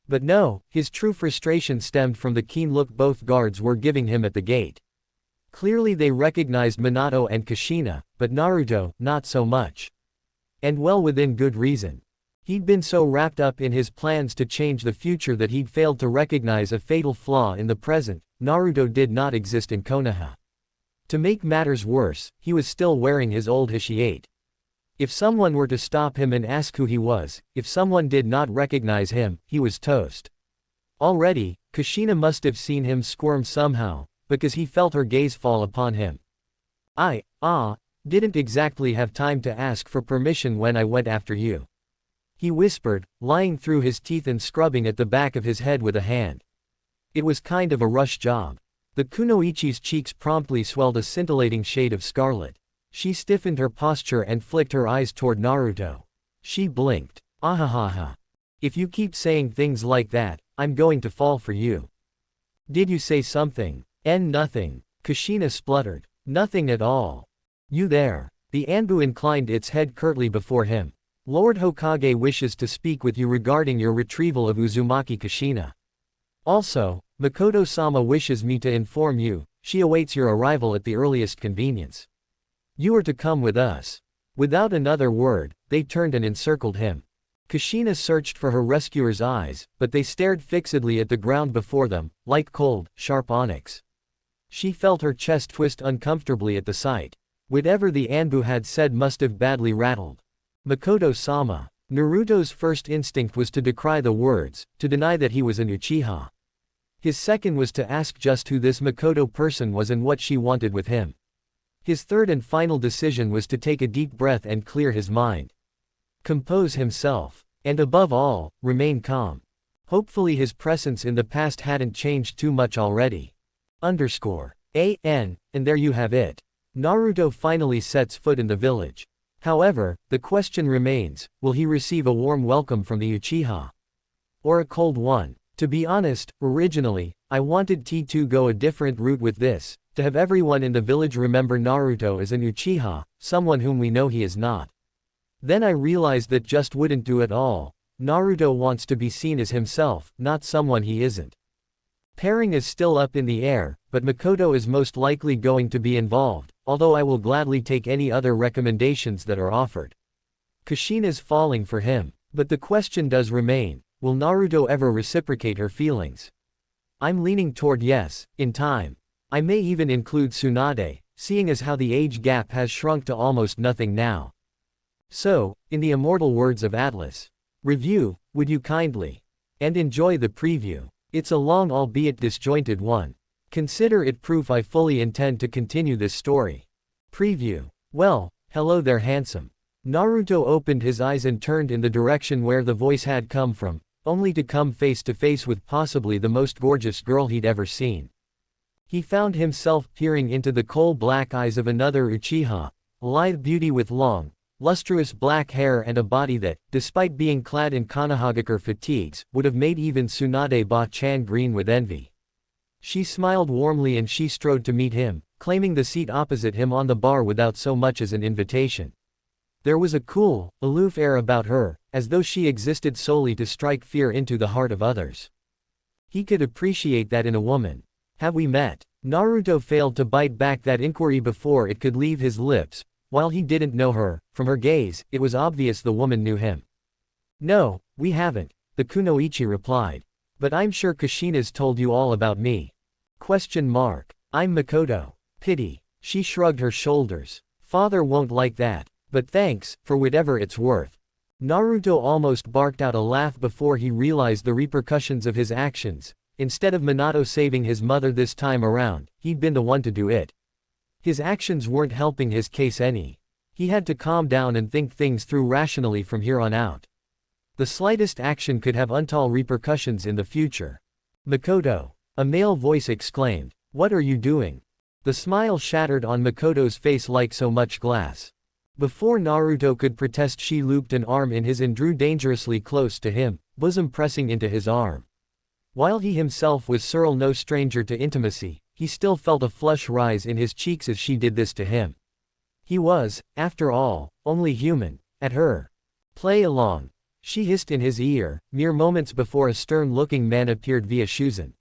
But no, his true frustration stemmed from the keen look both guards were giving him at the gate. Clearly they recognized Minato and Kushina, but Naruto, not so much. And well within good reason. He'd been so wrapped up in his plans to change the future that he'd failed to recognize a fatal flaw in the present. Naruto did not exist in Konoha. To make matters worse, he was still wearing his old Hishiate. If someone were to stop him and ask who he was, if someone did not recognize him, he was toast. Already, Kushina must have seen him squirm somehow, because he felt her gaze fall upon him. I didn't exactly have time to ask for permission when I went after you. He whispered, lying through his teeth and scrubbing at the back of his head with a hand. It was kind of a rush job. The kunoichi's cheeks promptly swelled a scintillating shade of scarlet. She stiffened her posture and flicked her eyes toward Naruto. She blinked. Ahahaha. If you keep saying things like that, I'm going to fall for you. Did you say something? Nothing. Kushina spluttered. Nothing at all. You there. The Anbu inclined its head curtly before him. Lord Hokage wishes to speak with you regarding your retrieval of Uzumaki Kushina. Also, Mikoto-sama wishes me to inform you, she awaits your arrival at the earliest convenience. You are to come with us. Without another word, they turned and encircled him. Kushina searched for her rescuer's eyes, but they stared fixedly at the ground before them, like cold, sharp onyx. She felt her chest twist uncomfortably at the sight. Whatever the Anbu had said must have badly rattled Mikoto-sama. Naruto's first instinct was to decry the words, to deny that he was an Uchiha. His second was to ask just who this Mikoto person was and what she wanted with him. His third and final decision was to take a deep breath and clear his mind. Compose himself. And above all, remain calm. Hopefully his presence in the past hadn't changed too much already. And there you have it. Naruto finally sets foot in the village. However, the question remains, will he receive a warm welcome from the Uchiha? Or a cold one? To be honest, originally, I wanted to go a different route with this, to have everyone in the village remember Naruto as an Uchiha, someone whom we know he is not. Then I realized that just wouldn't do at all. Naruto wants to be seen as himself, not someone he isn't. Pairing is still up in the air, but Mikoto is most likely going to be involved, although I will gladly take any other recommendations that are offered. Kushina's falling for him, but the question does remain, will Naruto ever reciprocate her feelings? I'm leaning toward yes, in time. I may even include Tsunade, seeing as how the age gap has shrunk to almost nothing now. So, in the immortal words of Atlas, review, would you kindly? And enjoy the preview. It's a long albeit disjointed one. Consider it proof I fully intend to continue this story. Preview. Well, hello there handsome. Naruto opened his eyes and turned in the direction where the voice had come from, only to come face to face with possibly the most gorgeous girl he'd ever seen. He found himself peering into the coal-black eyes of another Uchiha, a lithe beauty with long, lustrous black hair and a body that, despite being clad in Konohagakure fatigues, would have made even Tsunade Ba-chan green with envy. She smiled warmly and she strode to meet him, claiming the seat opposite him on the bar without so much as an invitation. There was a cool, aloof air about her, as though she existed solely to strike fear into the heart of others. He could appreciate that in a woman. Have we met? Naruto failed to bite back that inquiry before it could leave his lips. While he didn't know her, from her gaze, it was obvious the woman knew him. No, we haven't, the kunoichi replied. But I'm sure Kushina's told you all about me. I'm Mikoto. Pity. She shrugged her shoulders. Father won't like that. But thanks, for whatever it's worth. Naruto almost barked out a laugh before he realized the repercussions of his actions. Instead of Minato saving his mother this time around, he'd been the one to do it. His actions weren't helping his case any. He had to calm down and think things through rationally from here on out. The slightest action could have untold repercussions in the future. Mikoto. A male voice exclaimed. What are you doing? The smile shattered on Mikoto's face like so much glass. Before Naruto could protest, she looped an arm in his and drew dangerously close to him, bosom pressing into his arm. While he himself was no stranger to intimacy, he still felt a flush rise in his cheeks as she did this to him. He was, after all, only human. At her. Play along. she hissed in his ear, mere moments before a stern-looking man appeared via Shuzan.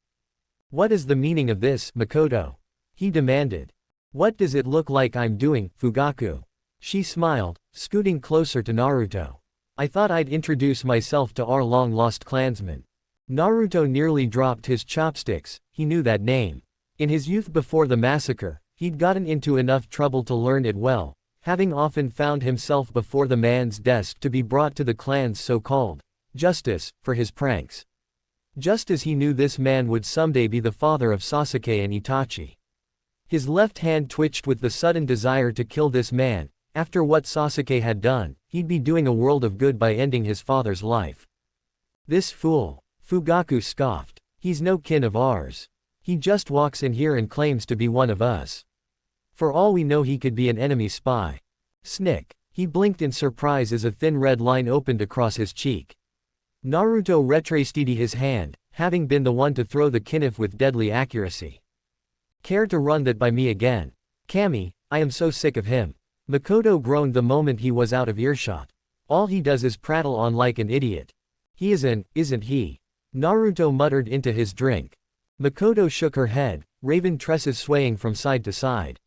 What is the meaning of this, Mikoto? He demanded. What does it look like I'm doing, Fugaku? She smiled, scooting closer to Naruto. I thought I'd introduce myself to our long-lost clansman. Naruto nearly dropped his chopsticks, he knew that name. In his youth before the massacre, he'd gotten into enough trouble to learn it well, having often found himself before the man's desk to be brought to the clan's so-called justice for his pranks. Just as he knew this man would someday be the father of Sasuke and Itachi. His left hand twitched with the sudden desire to kill this man. After what Sasuke had done, he'd be doing a world of good by ending his father's life. This fool, Fugaku scoffed. He's no kin of ours. He just walks in here and claims to be one of us. For all we know he could be an enemy spy. Snick. He blinked in surprise as a thin red line opened across his cheek. Naruto retraced his hand, having been the one to throw the kinif with deadly accuracy. Care to run that by me again? Kami, I am so sick of him. Mikoto groaned the moment he was out of earshot. All he does is prattle on like an idiot. He isn't he? Naruto muttered into his drink. Mikoto shook her head, raven tresses swaying from side to side.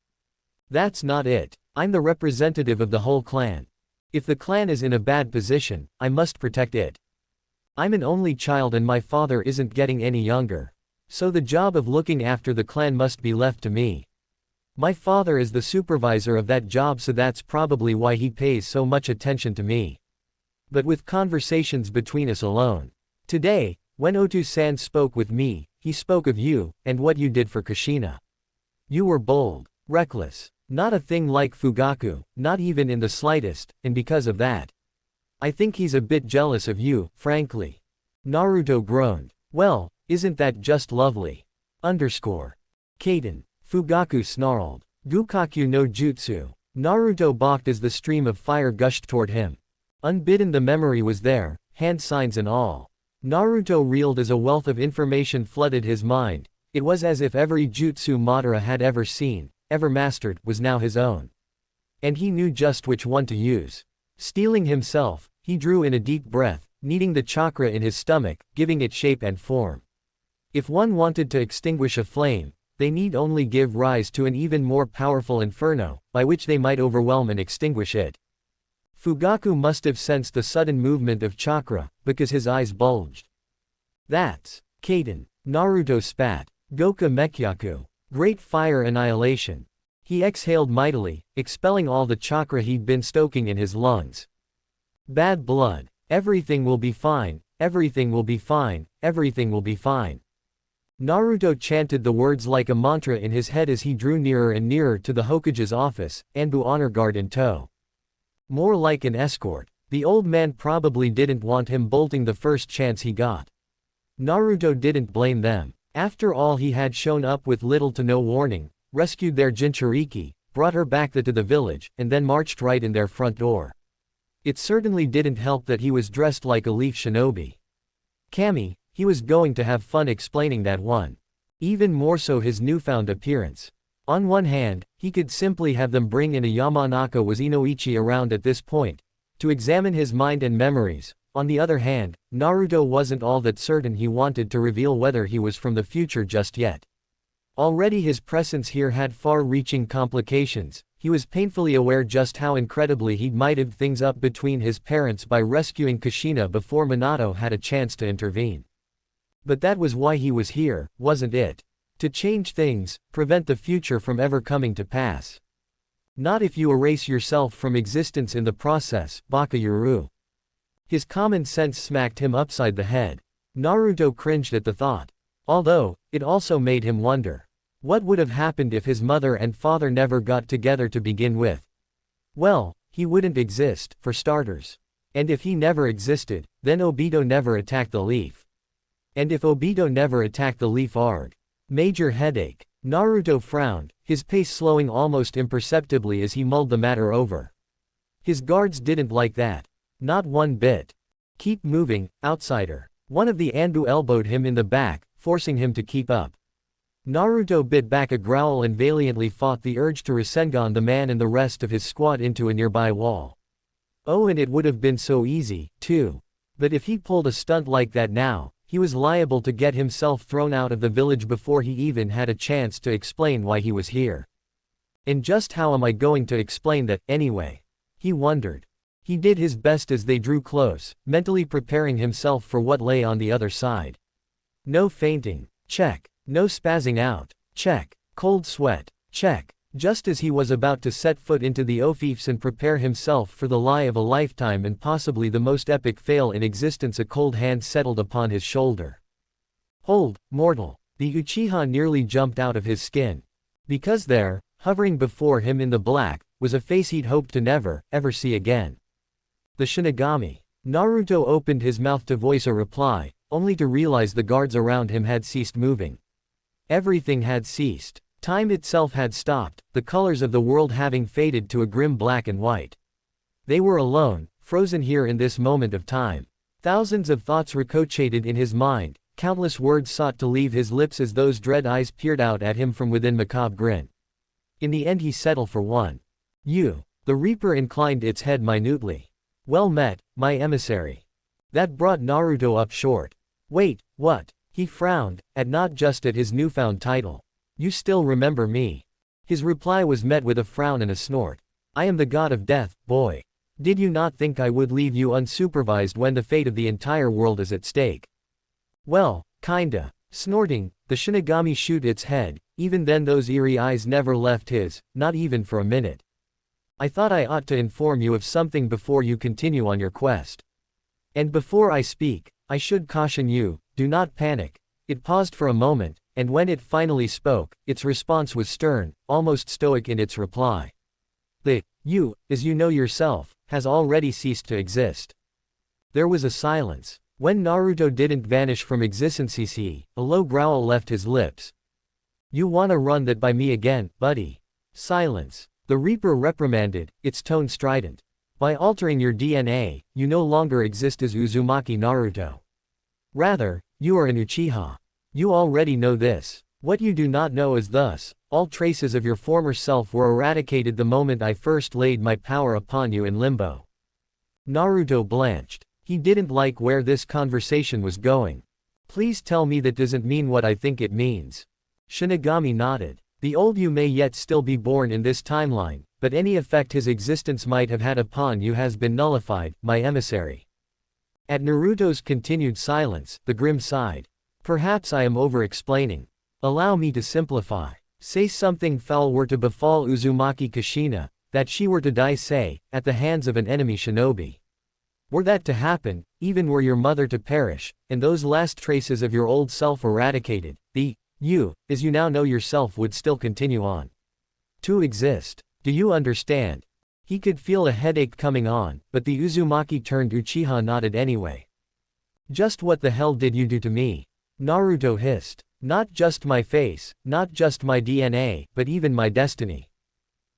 That's not it. I'm the representative of the whole clan. If the clan is in a bad position, I must protect it. I'm an only child and my father isn't getting any younger. So the job of looking after the clan must be left to me. My father is the supervisor of that job, so that's probably why he pays so much attention to me. But with conversations between us alone. Today, when Otu-san spoke with me, he spoke of you, and what you did for Kushina. You were bold, reckless, not a thing like Fugaku, not even in the slightest, and because of that. I think he's a bit jealous of you, frankly. Naruto groaned. Well, isn't that just lovely? Kaden. Fugaku snarled. Gukaku no jutsu. Naruto balked as the stream of fire gushed toward him. Unbidden the memory was there, hand signs and all. Naruto reeled as a wealth of information flooded his mind. It was as if every jutsu Madara had ever seen, ever mastered, was now his own. And he knew just which one to use. Steeling himself, he drew in a deep breath, kneading the chakra in his stomach, giving it shape and form. If one wanted to extinguish a flame, they need only give rise to an even more powerful inferno, by which they might overwhelm and extinguish it. Fugaku must have sensed the sudden movement of chakra, because his eyes bulged. That's Kaden. Naruto spat. Goka Mekyaku. Great fire annihilation. He exhaled mightily, expelling all the chakra he'd been stoking in his lungs. Bad blood. Everything will be fine, everything will be fine, everything will be fine. Naruto chanted the words like a mantra in his head as he drew nearer and nearer to the Hokage's office, Anbu honor guard in tow. More like an escort. The old man probably didn't want him bolting the first chance he got. Naruto didn't blame them. After all, he had shown up with little to no warning, rescued their Jinchuriki, brought her back to the village, and then marched right in their front door. It certainly didn't help that he was dressed like a leaf shinobi. Kami, he was going to have fun explaining that one. Even more so his newfound appearance. On one hand, he could simply have them bring in a Yamanaka was Inoichi around at this point, to examine his mind and memories. On the other hand, Naruto wasn't all that certain he wanted to reveal whether he was from the future just yet. Already his presence here had far-reaching complications. He was painfully aware just how incredibly he'd mighted things up between his parents by rescuing Kushina before Minato had a chance to intervene. But that was why he was here, wasn't it? To change things, prevent the future from ever coming to pass. Not if you erase yourself from existence in the process, Bakayuru. His common sense smacked him upside the head. Naruto cringed at the thought. Although, it also made him wonder. What would have happened if his mother and father never got together to begin with? Well, he wouldn't exist, for starters. And if he never existed, then Obito never attacked the leaf. And if Obito never attacked the leaf arg. Major headache. Naruto frowned, his pace slowing almost imperceptibly as he mulled the matter over. His guards didn't like that. Not one bit. Keep moving, outsider. One of the Anbu elbowed him in the back, forcing him to keep up. Naruto bit back a growl and valiantly fought the urge to Rasengan the man and the rest of his squad into a nearby wall. Oh, and it would have been so easy, too. But if he pulled a stunt like that now, he was liable to get himself thrown out of the village before he even had a chance to explain why he was here. And just how am I going to explain that, anyway? He wondered. He did his best as they drew close, mentally preparing himself for what lay on the other side. No fainting. Check. No spazzing out. Check. Cold sweat. Check. Just as he was about to set foot into the Ofifs and prepare himself for the lie of a lifetime and possibly the most epic fail in existence, a cold hand settled upon his shoulder. Hold, mortal. The Uchiha nearly jumped out of his skin. Because there, hovering before him in the black, was a face he'd hoped to never, ever see again. The Shinigami. Naruto opened his mouth to voice a reply, only to realize the guards around him had ceased moving. Everything had ceased. Time itself had stopped, the colors of the world having faded to a grim black and white. They were alone, frozen here in this moment of time. Thousands of thoughts ricocheted in his mind, countless words sought to leave his lips as those dread eyes peered out at him from within macabre grin. In the end he settled for one. You. The Reaper inclined its head minutely. Well met, my emissary. That brought Naruto up short. Wait, what? He frowned, not just at his newfound title. You still remember me? His reply was met with a frown and a snort. I am the god of death, boy. Did you not think I would leave you unsupervised when the fate of the entire world is at stake? Well, kinda. Snorting, the Shinigami shoot its head, even then those eerie eyes never left his, not even for a minute. I thought I ought to inform you of something before you continue on your quest. And before I speak, I should caution you, do not panic. It paused for a moment, and when it finally spoke, its response was stern, almost stoic in its reply. The you, as you know yourself, has already ceased to exist. There was a silence. When Naruto didn't vanish from existence, a low growl left his lips. You wanna run that by me again, buddy? Silence. The Reaper reprimanded, its tone strident. By altering your DNA, you no longer exist as Uzumaki Naruto. Rather, you are an Uchiha. You already know this. What you do not know is thus, all traces of your former self were eradicated the moment I first laid my power upon you in limbo. Naruto blanched. He didn't like where this conversation was going. Please tell me that doesn't mean what I think it means. Shinigami nodded. The old you may yet still be born in this timeline, but any effect his existence might have had upon you has been nullified, my emissary. At Naruto's continued silence, the Grim sighed. Perhaps I am over-explaining. Allow me to simplify. Say something foul were to befall Uzumaki Kushina, that she were to die, say, at the hands of an enemy shinobi. Were that to happen, even were your mother to perish, and those last traces of your old self eradicated, the you, as you now know yourself, would still continue on to exist. Do you understand? He could feel a headache coming on, but the Uzumaki turned Uchiha nodded anyway. Just what the hell did you do to me? Naruto hissed. Not just my face, not just my DNA, but even my destiny.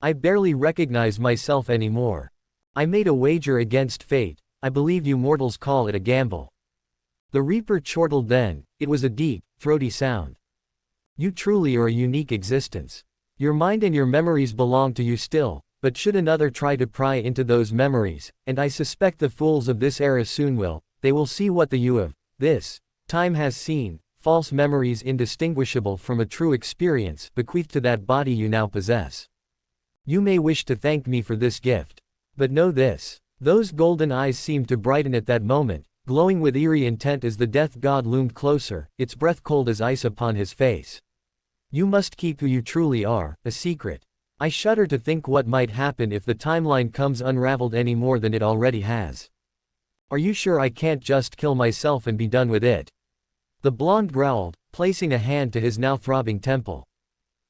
I barely recognize myself anymore. I made a wager against fate. I believe you mortals call it a gamble. The Reaper chortled then. It was a deep, throaty sound. You truly are a unique existence. Your mind and your memories belong to you still, but should another try to pry into those memories, and I suspect the fools of this era soon will, they will see what the you of this time has seen, false memories indistinguishable from a true experience bequeathed to that body you now possess. You may wish to thank me for this gift. But know this. Those golden eyes seemed to brighten at that moment, glowing with eerie intent as the death god loomed closer, its breath cold as ice upon his face. You must keep who you truly are, a secret. I shudder to think what might happen if the timeline comes unraveled any more than it already has. Are you sure I can't just kill myself and be done with it? The blonde growled, placing a hand to his now throbbing temple.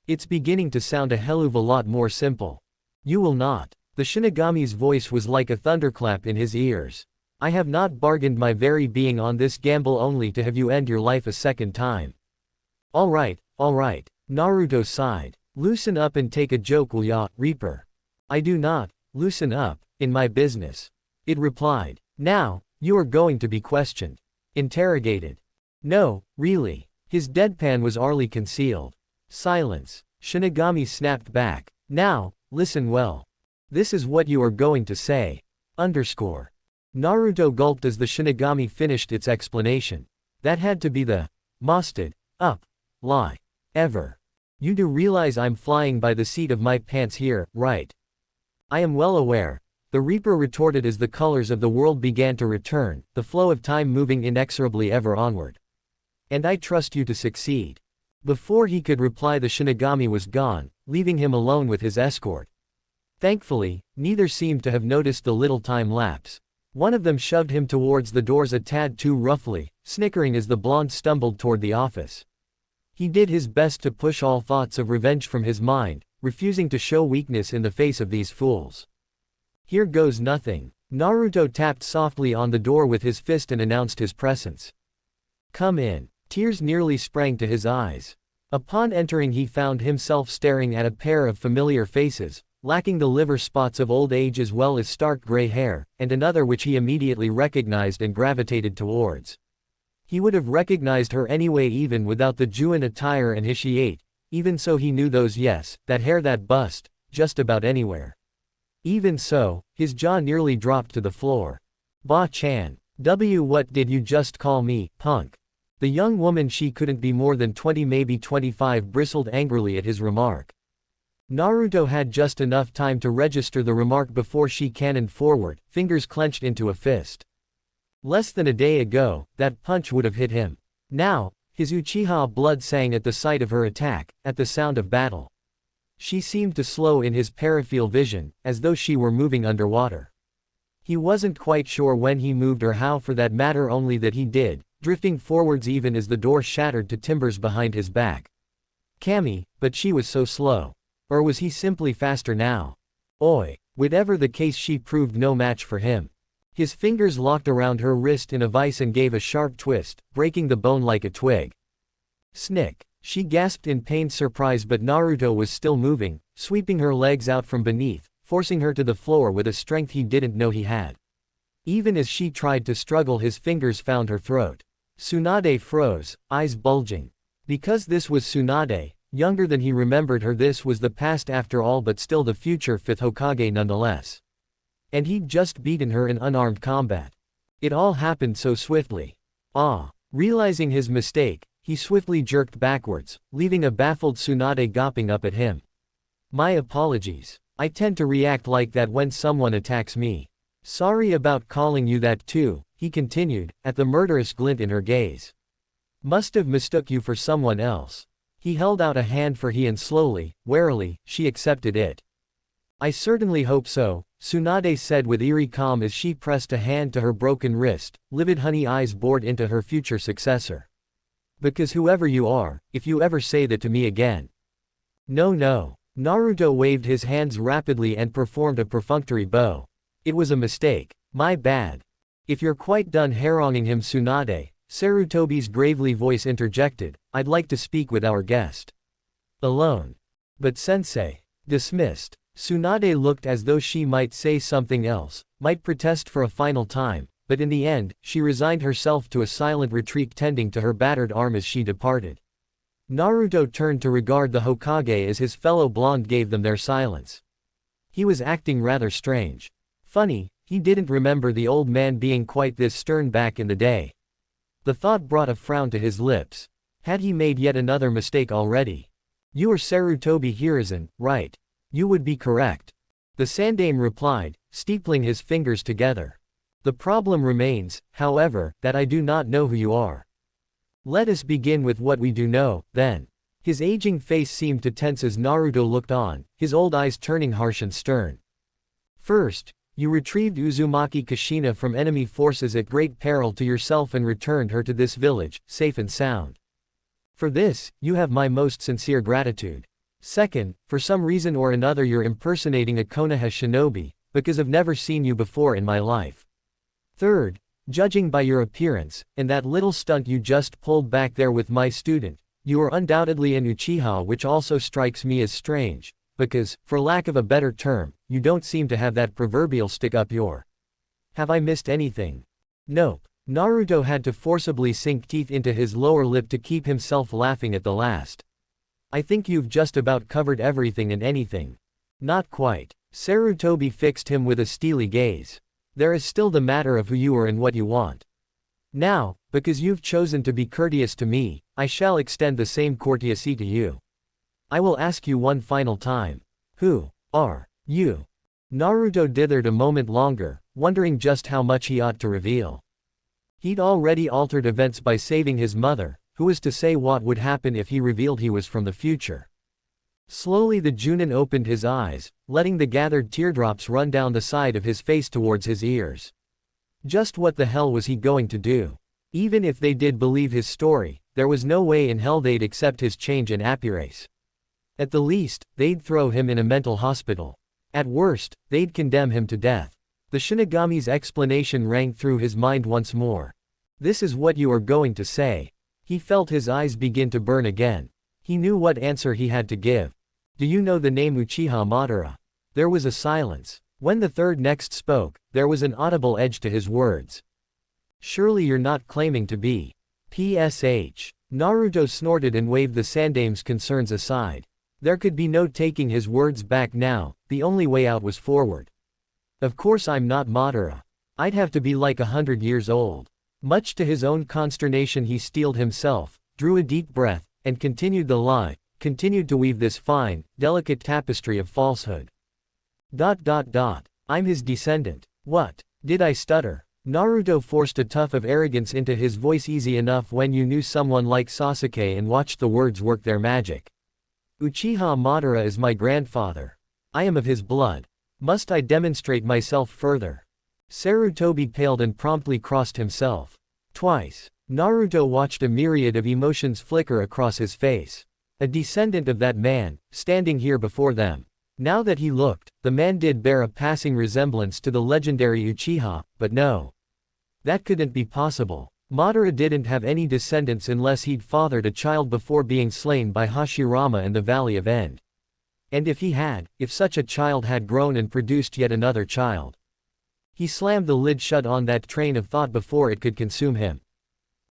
It's beginning to sound a hell of a lot more simple. You will not. The Shinigami's voice was like a thunderclap in his ears. I have not bargained my very being on this gamble only to have you end your life a second time. All right, Naruto sighed. Loosen up and take a joke, will ya, Reaper? I do not loosen up in my business. It replied. Now, you are going to be questioned. Interrogated. No, really. His deadpan was artfully concealed. Silence. Shinigami snapped back. Now, listen well. This is what you are going to say. Naruto gulped as the Shinigami finished its explanation. That had to be the mosted up lie ever. You do realize I'm flying by the seat of my pants here, right? I am well aware, the Reaper retorted as the colors of the world began to return, the flow of time moving inexorably ever onward. And I trust you to succeed. Before he could reply, the Shinigami was gone, leaving him alone with his escort. Thankfully, neither seemed to have noticed the little time lapse. One of them shoved him towards the doors a tad too roughly, snickering as the blonde stumbled toward the office. He did his best to push all thoughts of revenge from his mind, refusing to show weakness in the face of these fools. Here goes nothing. Naruto tapped softly on the door with his fist and announced his presence. Come in. Tears nearly sprang to his eyes. Upon entering, he found himself staring at a pair of familiar faces, lacking the liver spots of old age as well as stark gray hair, and another which he immediately recognized and gravitated towards. He would have recognized her anyway even without the Juin attire and hishiate, even so he knew those that hair, that bust, just about anywhere. Even so, his jaw nearly dropped to the floor. Ba-chan. What did you just call me, punk? The young woman, she couldn't be more than 20 maybe 25, bristled angrily at his remark. Naruto had just enough time to register the remark before she cannoned forward, fingers clenched into a fist. Less than a day ago, that punch would have hit him. Now, his Uchiha blood sang at the sight of her attack, at the sound of battle. She seemed to slow in his peripheral vision, as though she were moving underwater. He wasn't quite sure when he moved or how, for that matter, only that he did, drifting forwards even as the door shattered to timbers behind his back. Cammy, but she was so slow. Or was he simply faster now? Oi. Whatever the case, she proved no match for him. His fingers locked around her wrist in a vice and gave a sharp twist, breaking the bone like a twig. Snick. She gasped in pained surprise, but Naruto was still moving, sweeping her legs out from beneath, forcing her to the floor with a strength he didn't know he had. Even as she tried to struggle, his fingers found her throat. Tsunade froze, eyes bulging. Because this was Tsunade, younger than he remembered her, this was the past after all, but still the future 5th Hokage nonetheless. And he'd just beaten her in unarmed combat. It all happened so swiftly. Realizing his mistake, he swiftly jerked backwards, leaving a baffled Tsunade gawping up at him. My apologies. I tend to react like that when someone attacks me. Sorry about calling you that too, he continued, at the murderous glint in her gaze. Must have mistook you for someone else. He held out a hand for he, and slowly, warily, she accepted it. I certainly hope so, Tsunade said with eerie calm as she pressed a hand to her broken wrist, livid honey eyes bored into her future successor. Because whoever you are, if you ever say that to me again. No. Naruto waved his hands rapidly and performed a perfunctory bow. It was a mistake. My bad. If you're quite done haranguing him, Tsunade, Sarutobi's gravely voice interjected, I'd like to speak with our guest. Alone. But sensei. Dismissed. Tsunade looked as though she might say something else, might protest for a final time, but in the end, she resigned herself to a silent retreat, tending to her battered arm as she departed. Naruto turned to regard the Hokage as his fellow blonde gave them their silence. He was acting rather strange. Funny, he didn't remember the old man being quite this stern back in the day. The thought brought a frown to his lips. Had he made yet another mistake already? You are Sarutobi Hiruzen, right? You would be correct. The Sandaime replied, steepling his fingers together. The problem remains, however, that I do not know who you are. Let us begin with what we do know, then. His aging face seemed to tense as Naruto looked on, his old eyes turning harsh and stern. First, you retrieved Uzumaki Kushina from enemy forces at great peril to yourself and returned her to this village, safe and sound. For this, you have my most sincere gratitude. Second, for some reason or another you're impersonating a Konoha shinobi, because I've never seen you before in my life. Third, judging by your appearance, and that little stunt you just pulled back there with my student, you are undoubtedly an Uchiha, which also strikes me as strange, because, for lack of a better term, you don't seem to have that proverbial stick up your. Have I missed anything? Nope. Naruto had to forcibly sink teeth into his lower lip to keep himself laughing at the last. I think you've just about covered everything and anything. Not quite. Sarutobi fixed him with a steely gaze. There is still the matter of who you are and what you want. Now, because you've chosen to be courteous to me, I shall extend the same courtesy to you. I will ask you one final time. Who are you? Naruto dithered a moment longer, wondering just how much he ought to reveal. He'd already altered events by saving his mother, who was to say what would happen if he revealed he was from the future. Slowly the Junin opened his eyes, letting the gathered teardrops run down the side of his face towards his ears. Just what the hell was he going to do? Even if they did believe his story, there was no way in hell they'd accept his change and appearance. At the least, they'd throw him in a mental hospital. At worst, they'd condemn him to death. The Shinigami's explanation rang through his mind once more. This is what you are going to say. He felt his eyes begin to burn again. He knew what answer he had to give. Do you know the name Uchiha Madara? There was a silence. When the third next spoke, there was an audible edge to his words. Surely you're not claiming to be PSH. Naruto snorted and waved the Sandame's concerns aside. There could be no taking his words back now, the only way out was forward. Of course I'm not Madara. I'd have to be like 100 years old. Much to his own consternation he steeled himself, drew a deep breath, and continued the lie, continued to weave this fine, delicate tapestry of falsehood. I'm his descendant. What? Did I stutter? Naruto forced a tuft of arrogance into his voice. Easy enough when you knew someone like Sasuke and watched the words work their magic. Uchiha Madara is my grandfather. I am of his blood. Must I demonstrate myself further? Sarutobi paled and promptly crossed himself. Twice. Naruto watched a myriad of emotions flicker across his face. A descendant of that man, standing here before them. Now that he looked, the man did bear a passing resemblance to the legendary Uchiha, but no. That couldn't be possible. Madara didn't have any descendants unless he'd fathered a child before being slain by Hashirama in the Valley of End. And if he had, if such a child had grown and produced yet another child. He slammed the lid shut on that train of thought before it could consume him.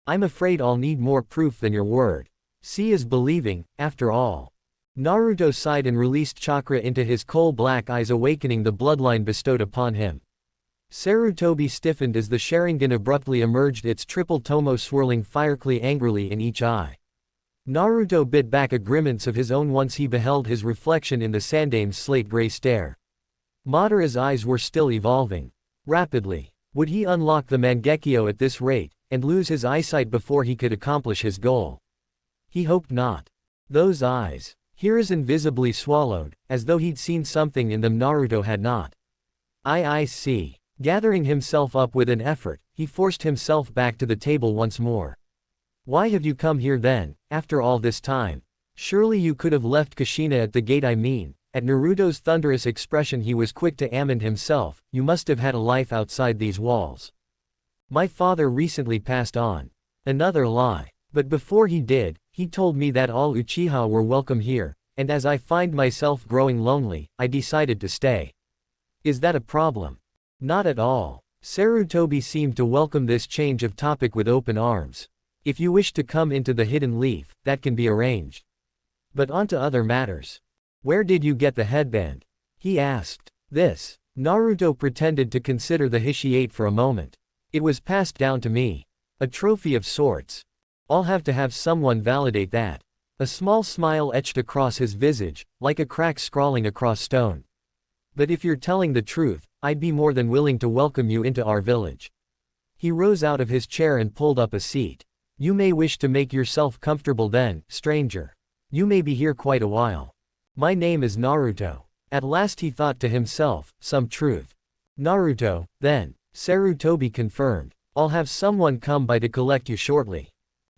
I'm afraid I'll need more proof than your word. See is believing, after all. Naruto sighed and released chakra into his coal-black eyes, awakening the bloodline bestowed upon him. Sarutobi stiffened as the Sharingan abruptly emerged, its triple tomo swirling fiercely angrily in each eye. Naruto bit back a grimace of his own once he beheld his reflection in the Sandame's slate-gray stare. Madara's eyes were still evolving. Rapidly. Would he unlock the Mangekyo at this rate, and lose his eyesight before he could accomplish his goal? He hoped not. Those eyes. Hiruzen visibly swallowed, as though he'd seen something in them Naruto had not. I see. Gathering himself up with an effort, he forced himself back to the table once more. Why have you come here then, after all this time? Surely you could have left Kushina at the gate. I mean, at Naruto's thunderous expression he was quick to amend himself, you must have had a life outside these walls. My father recently passed on. Another lie. But before he did, he told me that all Uchiha were welcome here, and as I find myself growing lonely, I decided to stay. Is that a problem? Not at all. Sarutobi seemed to welcome this change of topic with open arms. If you wish to come into the hidden leaf, that can be arranged. But on to other matters. Where did you get the headband? He asked. This. Naruto pretended to consider the Hishiate for a moment. It was passed down to me. A trophy of sorts. I'll have to have someone validate that. A small smile etched across his visage, like a crack scrawling across stone. But if you're telling the truth, I'd be more than willing to welcome you into our village. He rose out of his chair and pulled up a seat. You may wish to make yourself comfortable then, stranger. You may be here quite a while. My name is Naruto. At last he thought to himself, some truth. Naruto, then. Sarutobi confirmed. I'll have someone come by to collect you shortly.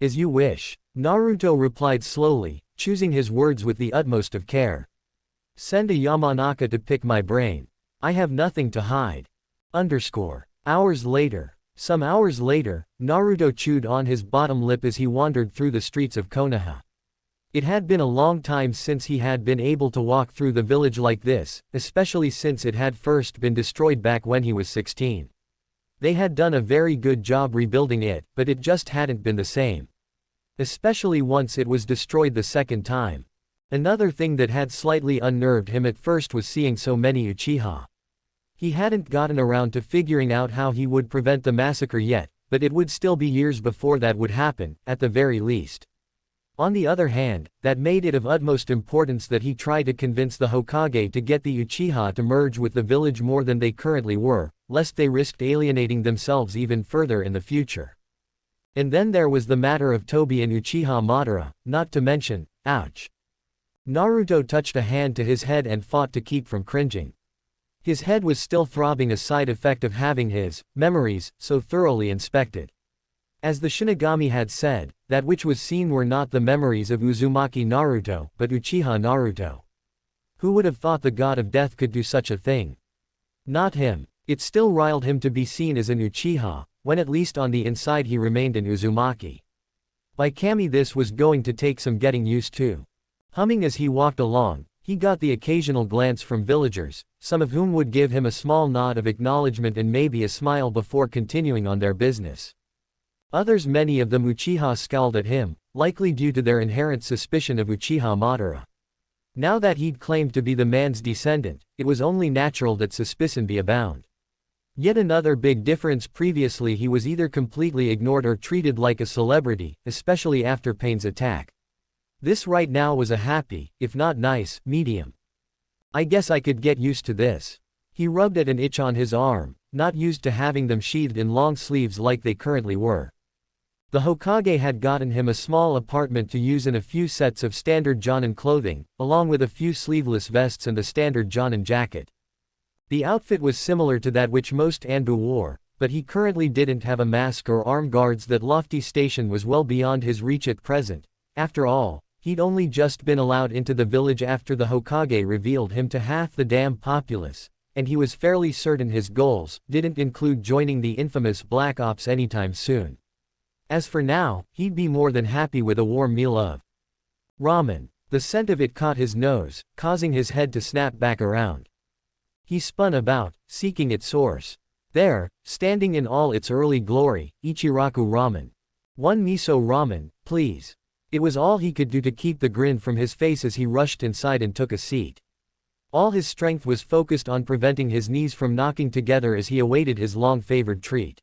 As you wish. Naruto replied slowly, choosing his words with the utmost of care. Send a Yamanaka to pick my brain. I have nothing to hide. Hours later. Some hours later, Naruto chewed on his bottom lip as he wandered through the streets of Konoha. It had been a long time since he had been able to walk through the village like this, especially since it had first been destroyed back when he was 16. They had done a very good job rebuilding it, but it just hadn't been the same. Especially once it was destroyed the second time. Another thing that had slightly unnerved him at first was seeing so many Uchiha. He hadn't gotten around to figuring out how he would prevent the massacre yet, but it would still be years before that would happen, at the very least. On the other hand, that made it of utmost importance that he try to convince the Hokage to get the Uchiha to merge with the village more than they currently were, lest they risked alienating themselves even further in the future. And then there was the matter of Tobi and Uchiha Madara, not to mention, ouch. Naruto touched a hand to his head and fought to keep from cringing. His head was still throbbing, a side effect of having his memories so thoroughly inspected. As the Shinigami had said, that which was seen were not the memories of Uzumaki Naruto, but Uchiha Naruto. Who would have thought the god of death could do such a thing? Not him. It still riled him to be seen as an Uchiha, when at least on the inside he remained an Uzumaki. By Kami this was going to take some getting used to. Humming as he walked along, he got the occasional glance from villagers, some of whom would give him a small nod of acknowledgement and maybe a smile before continuing on their business. Others, many of them Uchiha, scowled at him, likely due to their inherent suspicion of Uchiha Madara. Now that he'd claimed to be the man's descendant, it was only natural that suspicion be abound. Yet another big difference: previously he was either completely ignored or treated like a celebrity, especially after Pain's attack. This right now was a happy, if not nice, medium. I guess I could get used to this. He rubbed at an itch on his arm, not used to having them sheathed in long sleeves like they currently were. The Hokage had gotten him a small apartment to use and a few sets of standard Jonin clothing, along with a few sleeveless vests and the standard Jonin jacket. The outfit was similar to that which most Anbu wore, but he currently didn't have a mask or arm guards. That lofty station was well beyond his reach at present. After all, he'd only just been allowed into the village after the Hokage revealed him to half the damn populace, and he was fairly certain his goals didn't include joining the infamous Black Ops anytime soon. As for now, he'd be more than happy with a warm meal of ramen. The scent of it caught his nose, causing his head to snap back around. He spun about, seeking its source. There, standing in all its early glory, Ichiraku ramen. One miso ramen, please. It was all he could do to keep the grin from his face as he rushed inside and took a seat. All his strength was focused on preventing his knees from knocking together as he awaited his long-favored treat.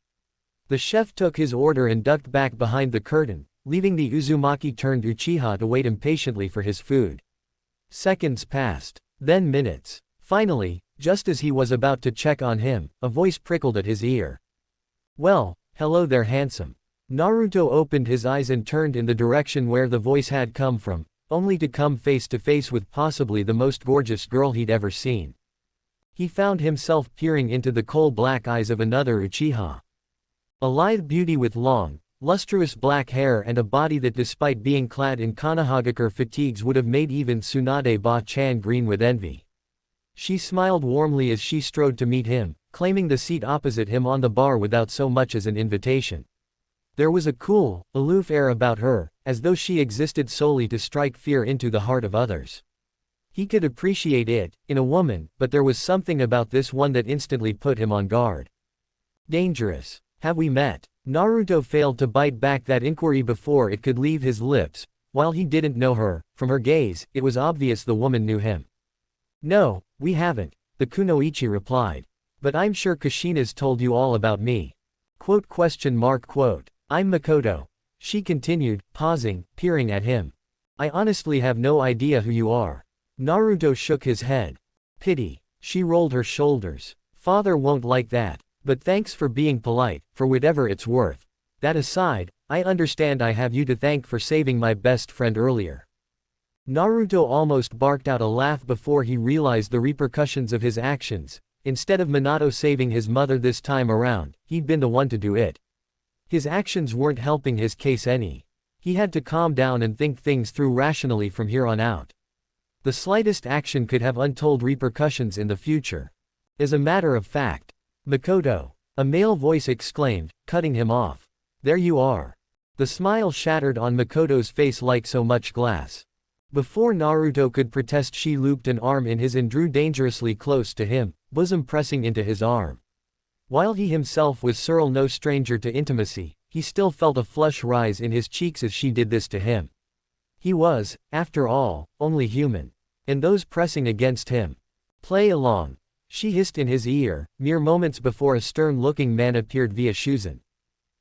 The chef took his order and ducked back behind the curtain, leaving the Uzumaki-turned-Uchiha to wait impatiently for his food. Seconds passed, then minutes. Finally, just as he was about to check on him, a voice prickled at his ear. "Well, hello there, handsome." Naruto opened his eyes and turned in the direction where the voice had come from, only to come face to face with possibly the most gorgeous girl he'd ever seen. He found himself peering into the coal-black eyes of another Uchiha. A lithe beauty with long, lustrous black hair and a body that, despite being clad in Konohagakure fatigues, would have made even Tsunade Ba-chan green with envy. She smiled warmly as she strode to meet him, claiming the seat opposite him on the bar without so much as an invitation. There was a cool, aloof air about her, as though she existed solely to strike fear into the heart of others. He could appreciate it, in a woman, but there was something about this one that instantly put him on guard. Dangerous. Have we met? Naruto failed to bite back that inquiry before it could leave his lips. While he didn't know her, from her gaze, it was obvious the woman knew him. "No, we haven't," the kunoichi replied. "But I'm sure Kushina's told you all about me." "?" "I'm Mikoto," she continued, pausing, peering at him. "I honestly have no idea who you are." Naruto shook his head. "Pity." She rolled her shoulders. "Father won't like that. But thanks for being polite, for whatever it's worth. That aside, I understand I have you to thank for saving my best friend earlier." Naruto almost barked out a laugh before he realized the repercussions of his actions. Instead of Minato saving his mother this time around, he'd been the one to do it. His actions weren't helping his case any. He had to calm down and think things through rationally from here on out. The slightest action could have untold repercussions in the future. As a matter of fact, "Mikoto!" a male voice exclaimed, cutting him off. "There you are." The smile shattered on Mikoto's face like so much glass. Before Naruto could protest, she looped an arm in his and drew dangerously close to him, bosom pressing into his arm. While he himself was no stranger to intimacy, he still felt a flush rise in his cheeks as she did this to him. He was, after all, only human. And those pressing against him. "Play along." she hissed in his ear, mere moments before a stern-looking man appeared via Shuzan.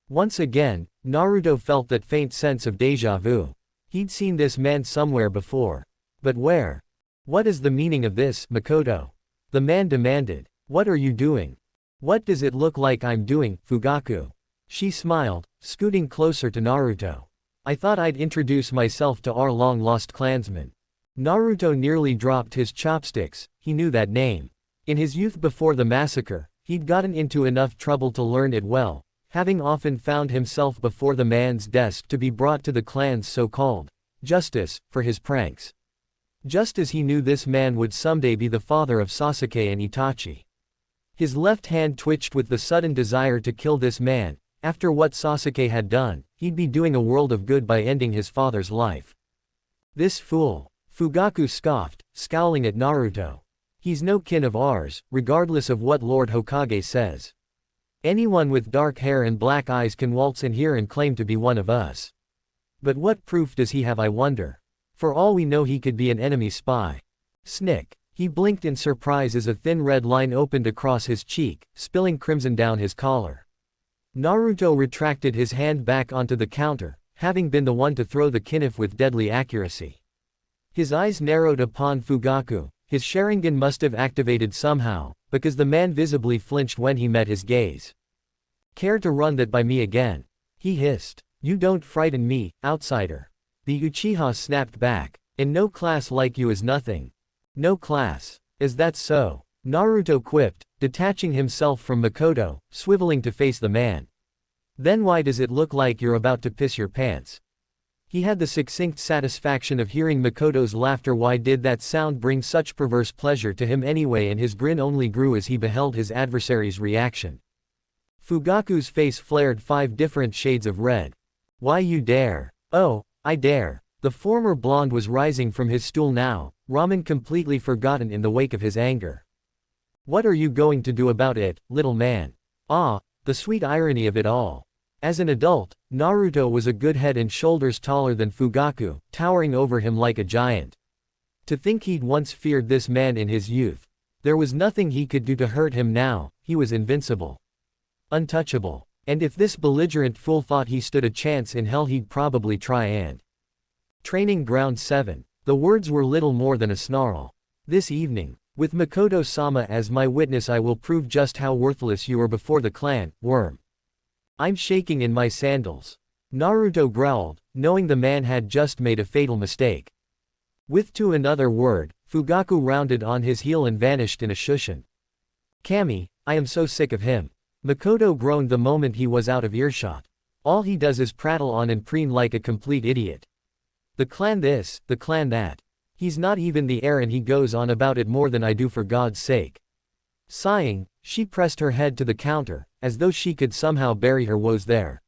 Once again, Naruto felt that faint sense of déjà vu. He'd seen this man somewhere before. But where? What is the meaning of this, Mikoto? The man demanded. What are you doing? What does it look like I'm doing, Fugaku? She smiled, scooting closer to Naruto. I thought I'd introduce myself to our long-lost clansman. Naruto nearly dropped his chopsticks, he knew that name. In his youth before the massacre, he'd gotten into enough trouble to learn it well, having often found himself before the man's desk to be brought to the clan's so-called justice for his pranks. Just as he knew this man would someday be the father of Sasuke and Itachi. His left hand twitched with the sudden desire to kill this man. After what Sasuke had done, he'd be doing a world of good by ending his father's life. This fool. Fugaku scoffed, scowling at Naruto. He's no kin of ours, regardless of what Lord Hokage says. Anyone with dark hair and black eyes can waltz in here and claim to be one of us. But what proof does he have, I wonder? For all we know, he could be an enemy spy. Snick. He blinked in surprise as a thin red line opened across his cheek, spilling crimson down his collar. Naruto retracted his hand back onto the counter, having been the one to throw the kinif with deadly accuracy. His eyes narrowed upon Fugaku. His Sharingan must have activated somehow, because the man visibly flinched when he met his gaze. Care to run that by me again? He hissed. You don't frighten me, outsider. The Uchiha snapped back. And no class like you is nothing. No class. Is that so? Naruto quipped, detaching himself from Mikoto, swiveling to face the man. Then why does it look like you're about to piss your pants? He had the succinct satisfaction of hearing Mikoto's laughter. Why did that sound bring such perverse pleasure to him anyway? And his grin only grew as he beheld his adversary's reaction. Fugaku's face flared 5 different shades of red. Why you dare? Oh, I dare. The former blonde was rising from his stool now, ramen completely forgotten in the wake of his anger. What are you going to do about it, little man? Ah, the sweet irony of it all. As an adult, Naruto was a good head and shoulders taller than Fugaku, towering over him like a giant. To think he'd once feared this man in his youth. There was nothing he could do to hurt him now, he was invincible. Untouchable. And if this belligerent fool thought he stood a chance in hell, he'd probably try and. Training Ground 7. The words were little more than a snarl. This evening, with Mikoto-sama as my witness, I will prove just how worthless you are before the clan, worm. I'm shaking in my sandals. Naruto growled, knowing the man had just made a fatal mistake. With to another word, Fugaku rounded on his heel and vanished in a shushin. Kami, I am so sick of him. Mikoto groaned the moment he was out of earshot. All he does is prattle on and preen like a complete idiot. The clan this, the clan that. He's not even the heir and he goes on about it more than I do, for God's sake. Sighing, she pressed her head to the counter, as though she could somehow bury her woes there.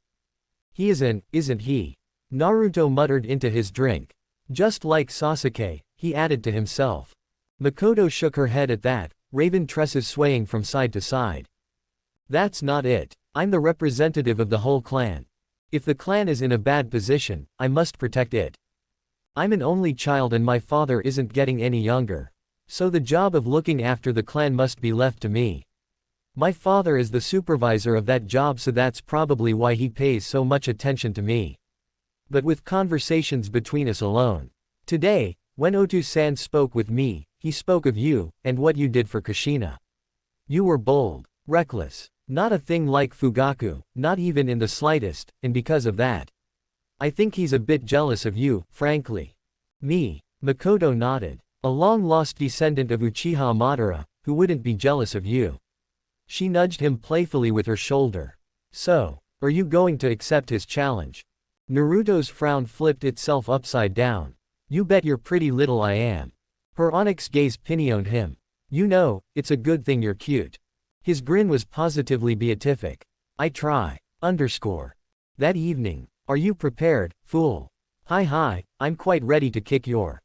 He isn't he? Naruto muttered into his drink. Just like Sasuke, he added to himself. Mikoto shook her head at that, raven tresses swaying from side to side. That's not it. I'm the representative of the whole clan. If the clan is in a bad position, I must protect it. I'm an only child and my father isn't getting any younger. So the job of looking after the clan must be left to me. My father is the supervisor of that job, so that's probably why he pays so much attention to me. But with conversations between us alone. Today, when Otu-san spoke with me, he spoke of you, and what you did for Kushina. You were bold, reckless, not a thing like Fugaku, not even in the slightest, and because of that. I think he's a bit jealous of you, frankly. Me? Mikoto nodded. A long-lost descendant of Uchiha Madara, who wouldn't be jealous of you. She nudged him playfully with her shoulder. So, are you going to accept his challenge? Naruto's frown flipped itself upside down. You bet your pretty little I am. Her onyx gaze pinioned him. You know, it's a good thing you're cute. His grin was positively beatific. I try. That evening. Are you prepared, fool? Hi, I'm quite ready to kick your.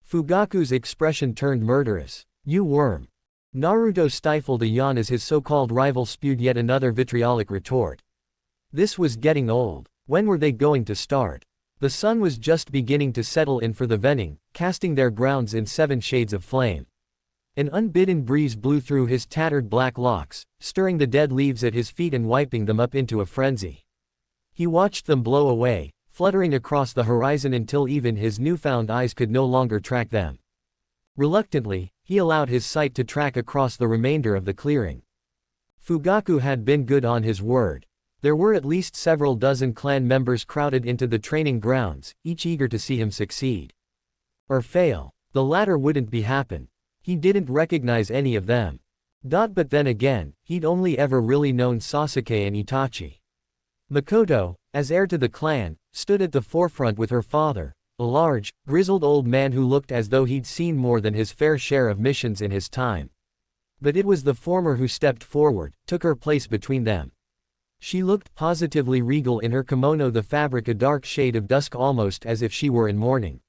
Fugaku's expression turned murderous. You worm. Naruto stifled a yawn as his so-called rival spewed yet another vitriolic retort. This was getting old. When were they going to start? The sun was just beginning to settle in for the vening, casting their grounds in 7 shades of flame. An unbidden breeze blew through his tattered black locks, stirring the dead leaves at his feet and wiping them up into a frenzy. He watched them blow away, fluttering across the horizon until even his newfound eyes could no longer track them. Reluctantly, he allowed his sight to track across the remainder of the clearing. Fugaku had been good on his word. There were at least several dozen clan members crowded into the training grounds, each eager to see him succeed. Or fail. The latter wouldn't be happen. He didn't recognize any of them. But then again, he'd only ever really known Sasuke and Itachi. Mikoto, as heir to the clan, stood at the forefront with her father, a large, grizzled old man who looked as though he'd seen more than his fair share of missions in his time. But it was the former who stepped forward, took her place between them. She looked positively regal in her kimono, the fabric a dark shade of dusk, almost as if she were in mourning.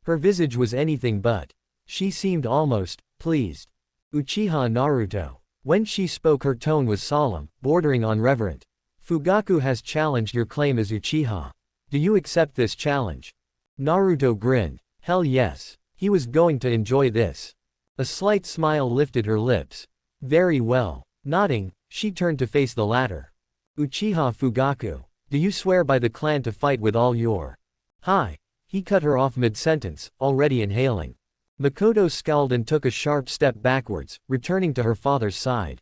Her visage was anything but. She seemed almost pleased. Uchiha Naruto. When she spoke, her tone was solemn, bordering on reverent. Fugaku has challenged your claim as Uchiha. Do you accept this challenge? Naruto grinned. Hell yes. He was going to enjoy this. A slight smile lifted her lips. Very well. Nodding, she turned to face the latter. Uchiha Fugaku. Do you swear by the clan to fight with all your... Hi. He cut her off mid-sentence, already inhaling. Mikoto scowled and took a sharp step backwards, returning to her father's side.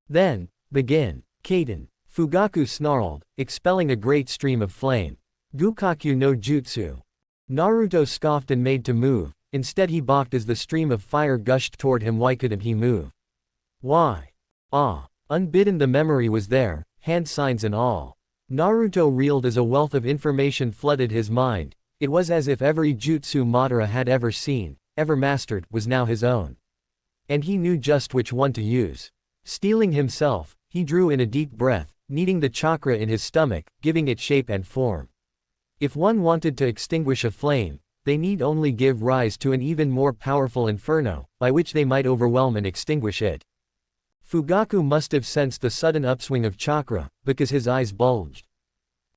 Then, begin. Kaden. Fugaku snarled, expelling a great stream of flame. Gukaku no jutsu. Naruto scoffed and made to move, instead he balked as the stream of fire gushed toward him. Why couldn't he move? Why? Unbidden the memory was there, hand signs and all. Naruto reeled as a wealth of information flooded his mind. It was as if every jutsu Madara had ever seen, ever mastered, was now his own. And he knew just which one to use. Steeling himself, he drew in a deep breath, kneading the chakra in his stomach, giving it shape and form. If one wanted to extinguish a flame, they need only give rise to an even more powerful inferno, by which they might overwhelm and extinguish it. Fugaku must have sensed the sudden upswing of chakra, because his eyes bulged.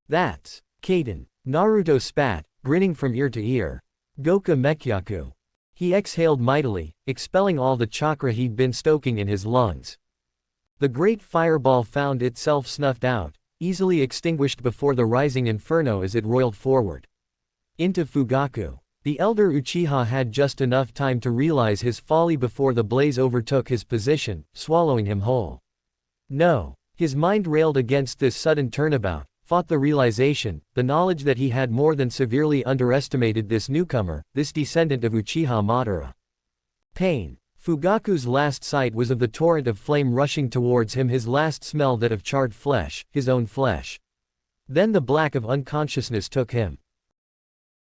That's Kaden. Naruto spat, grinning from ear to ear. Goka Mekyaku. He exhaled mightily, expelling all the chakra he'd been stoking in his lungs. The great fireball found itself snuffed out, easily extinguished before the rising inferno as it roiled forward. Into Fugaku. The elder Uchiha had just enough time to realize his folly before the blaze overtook his position, swallowing him whole. No. His mind railed against this sudden turnabout, fought the realization, the knowledge that he had more than severely underestimated this newcomer, this descendant of Uchiha Madara. Pain. Fugaku's last sight was of the torrent of flame rushing towards him, his last smell that of charred flesh, his own flesh. Then the black of unconsciousness took him.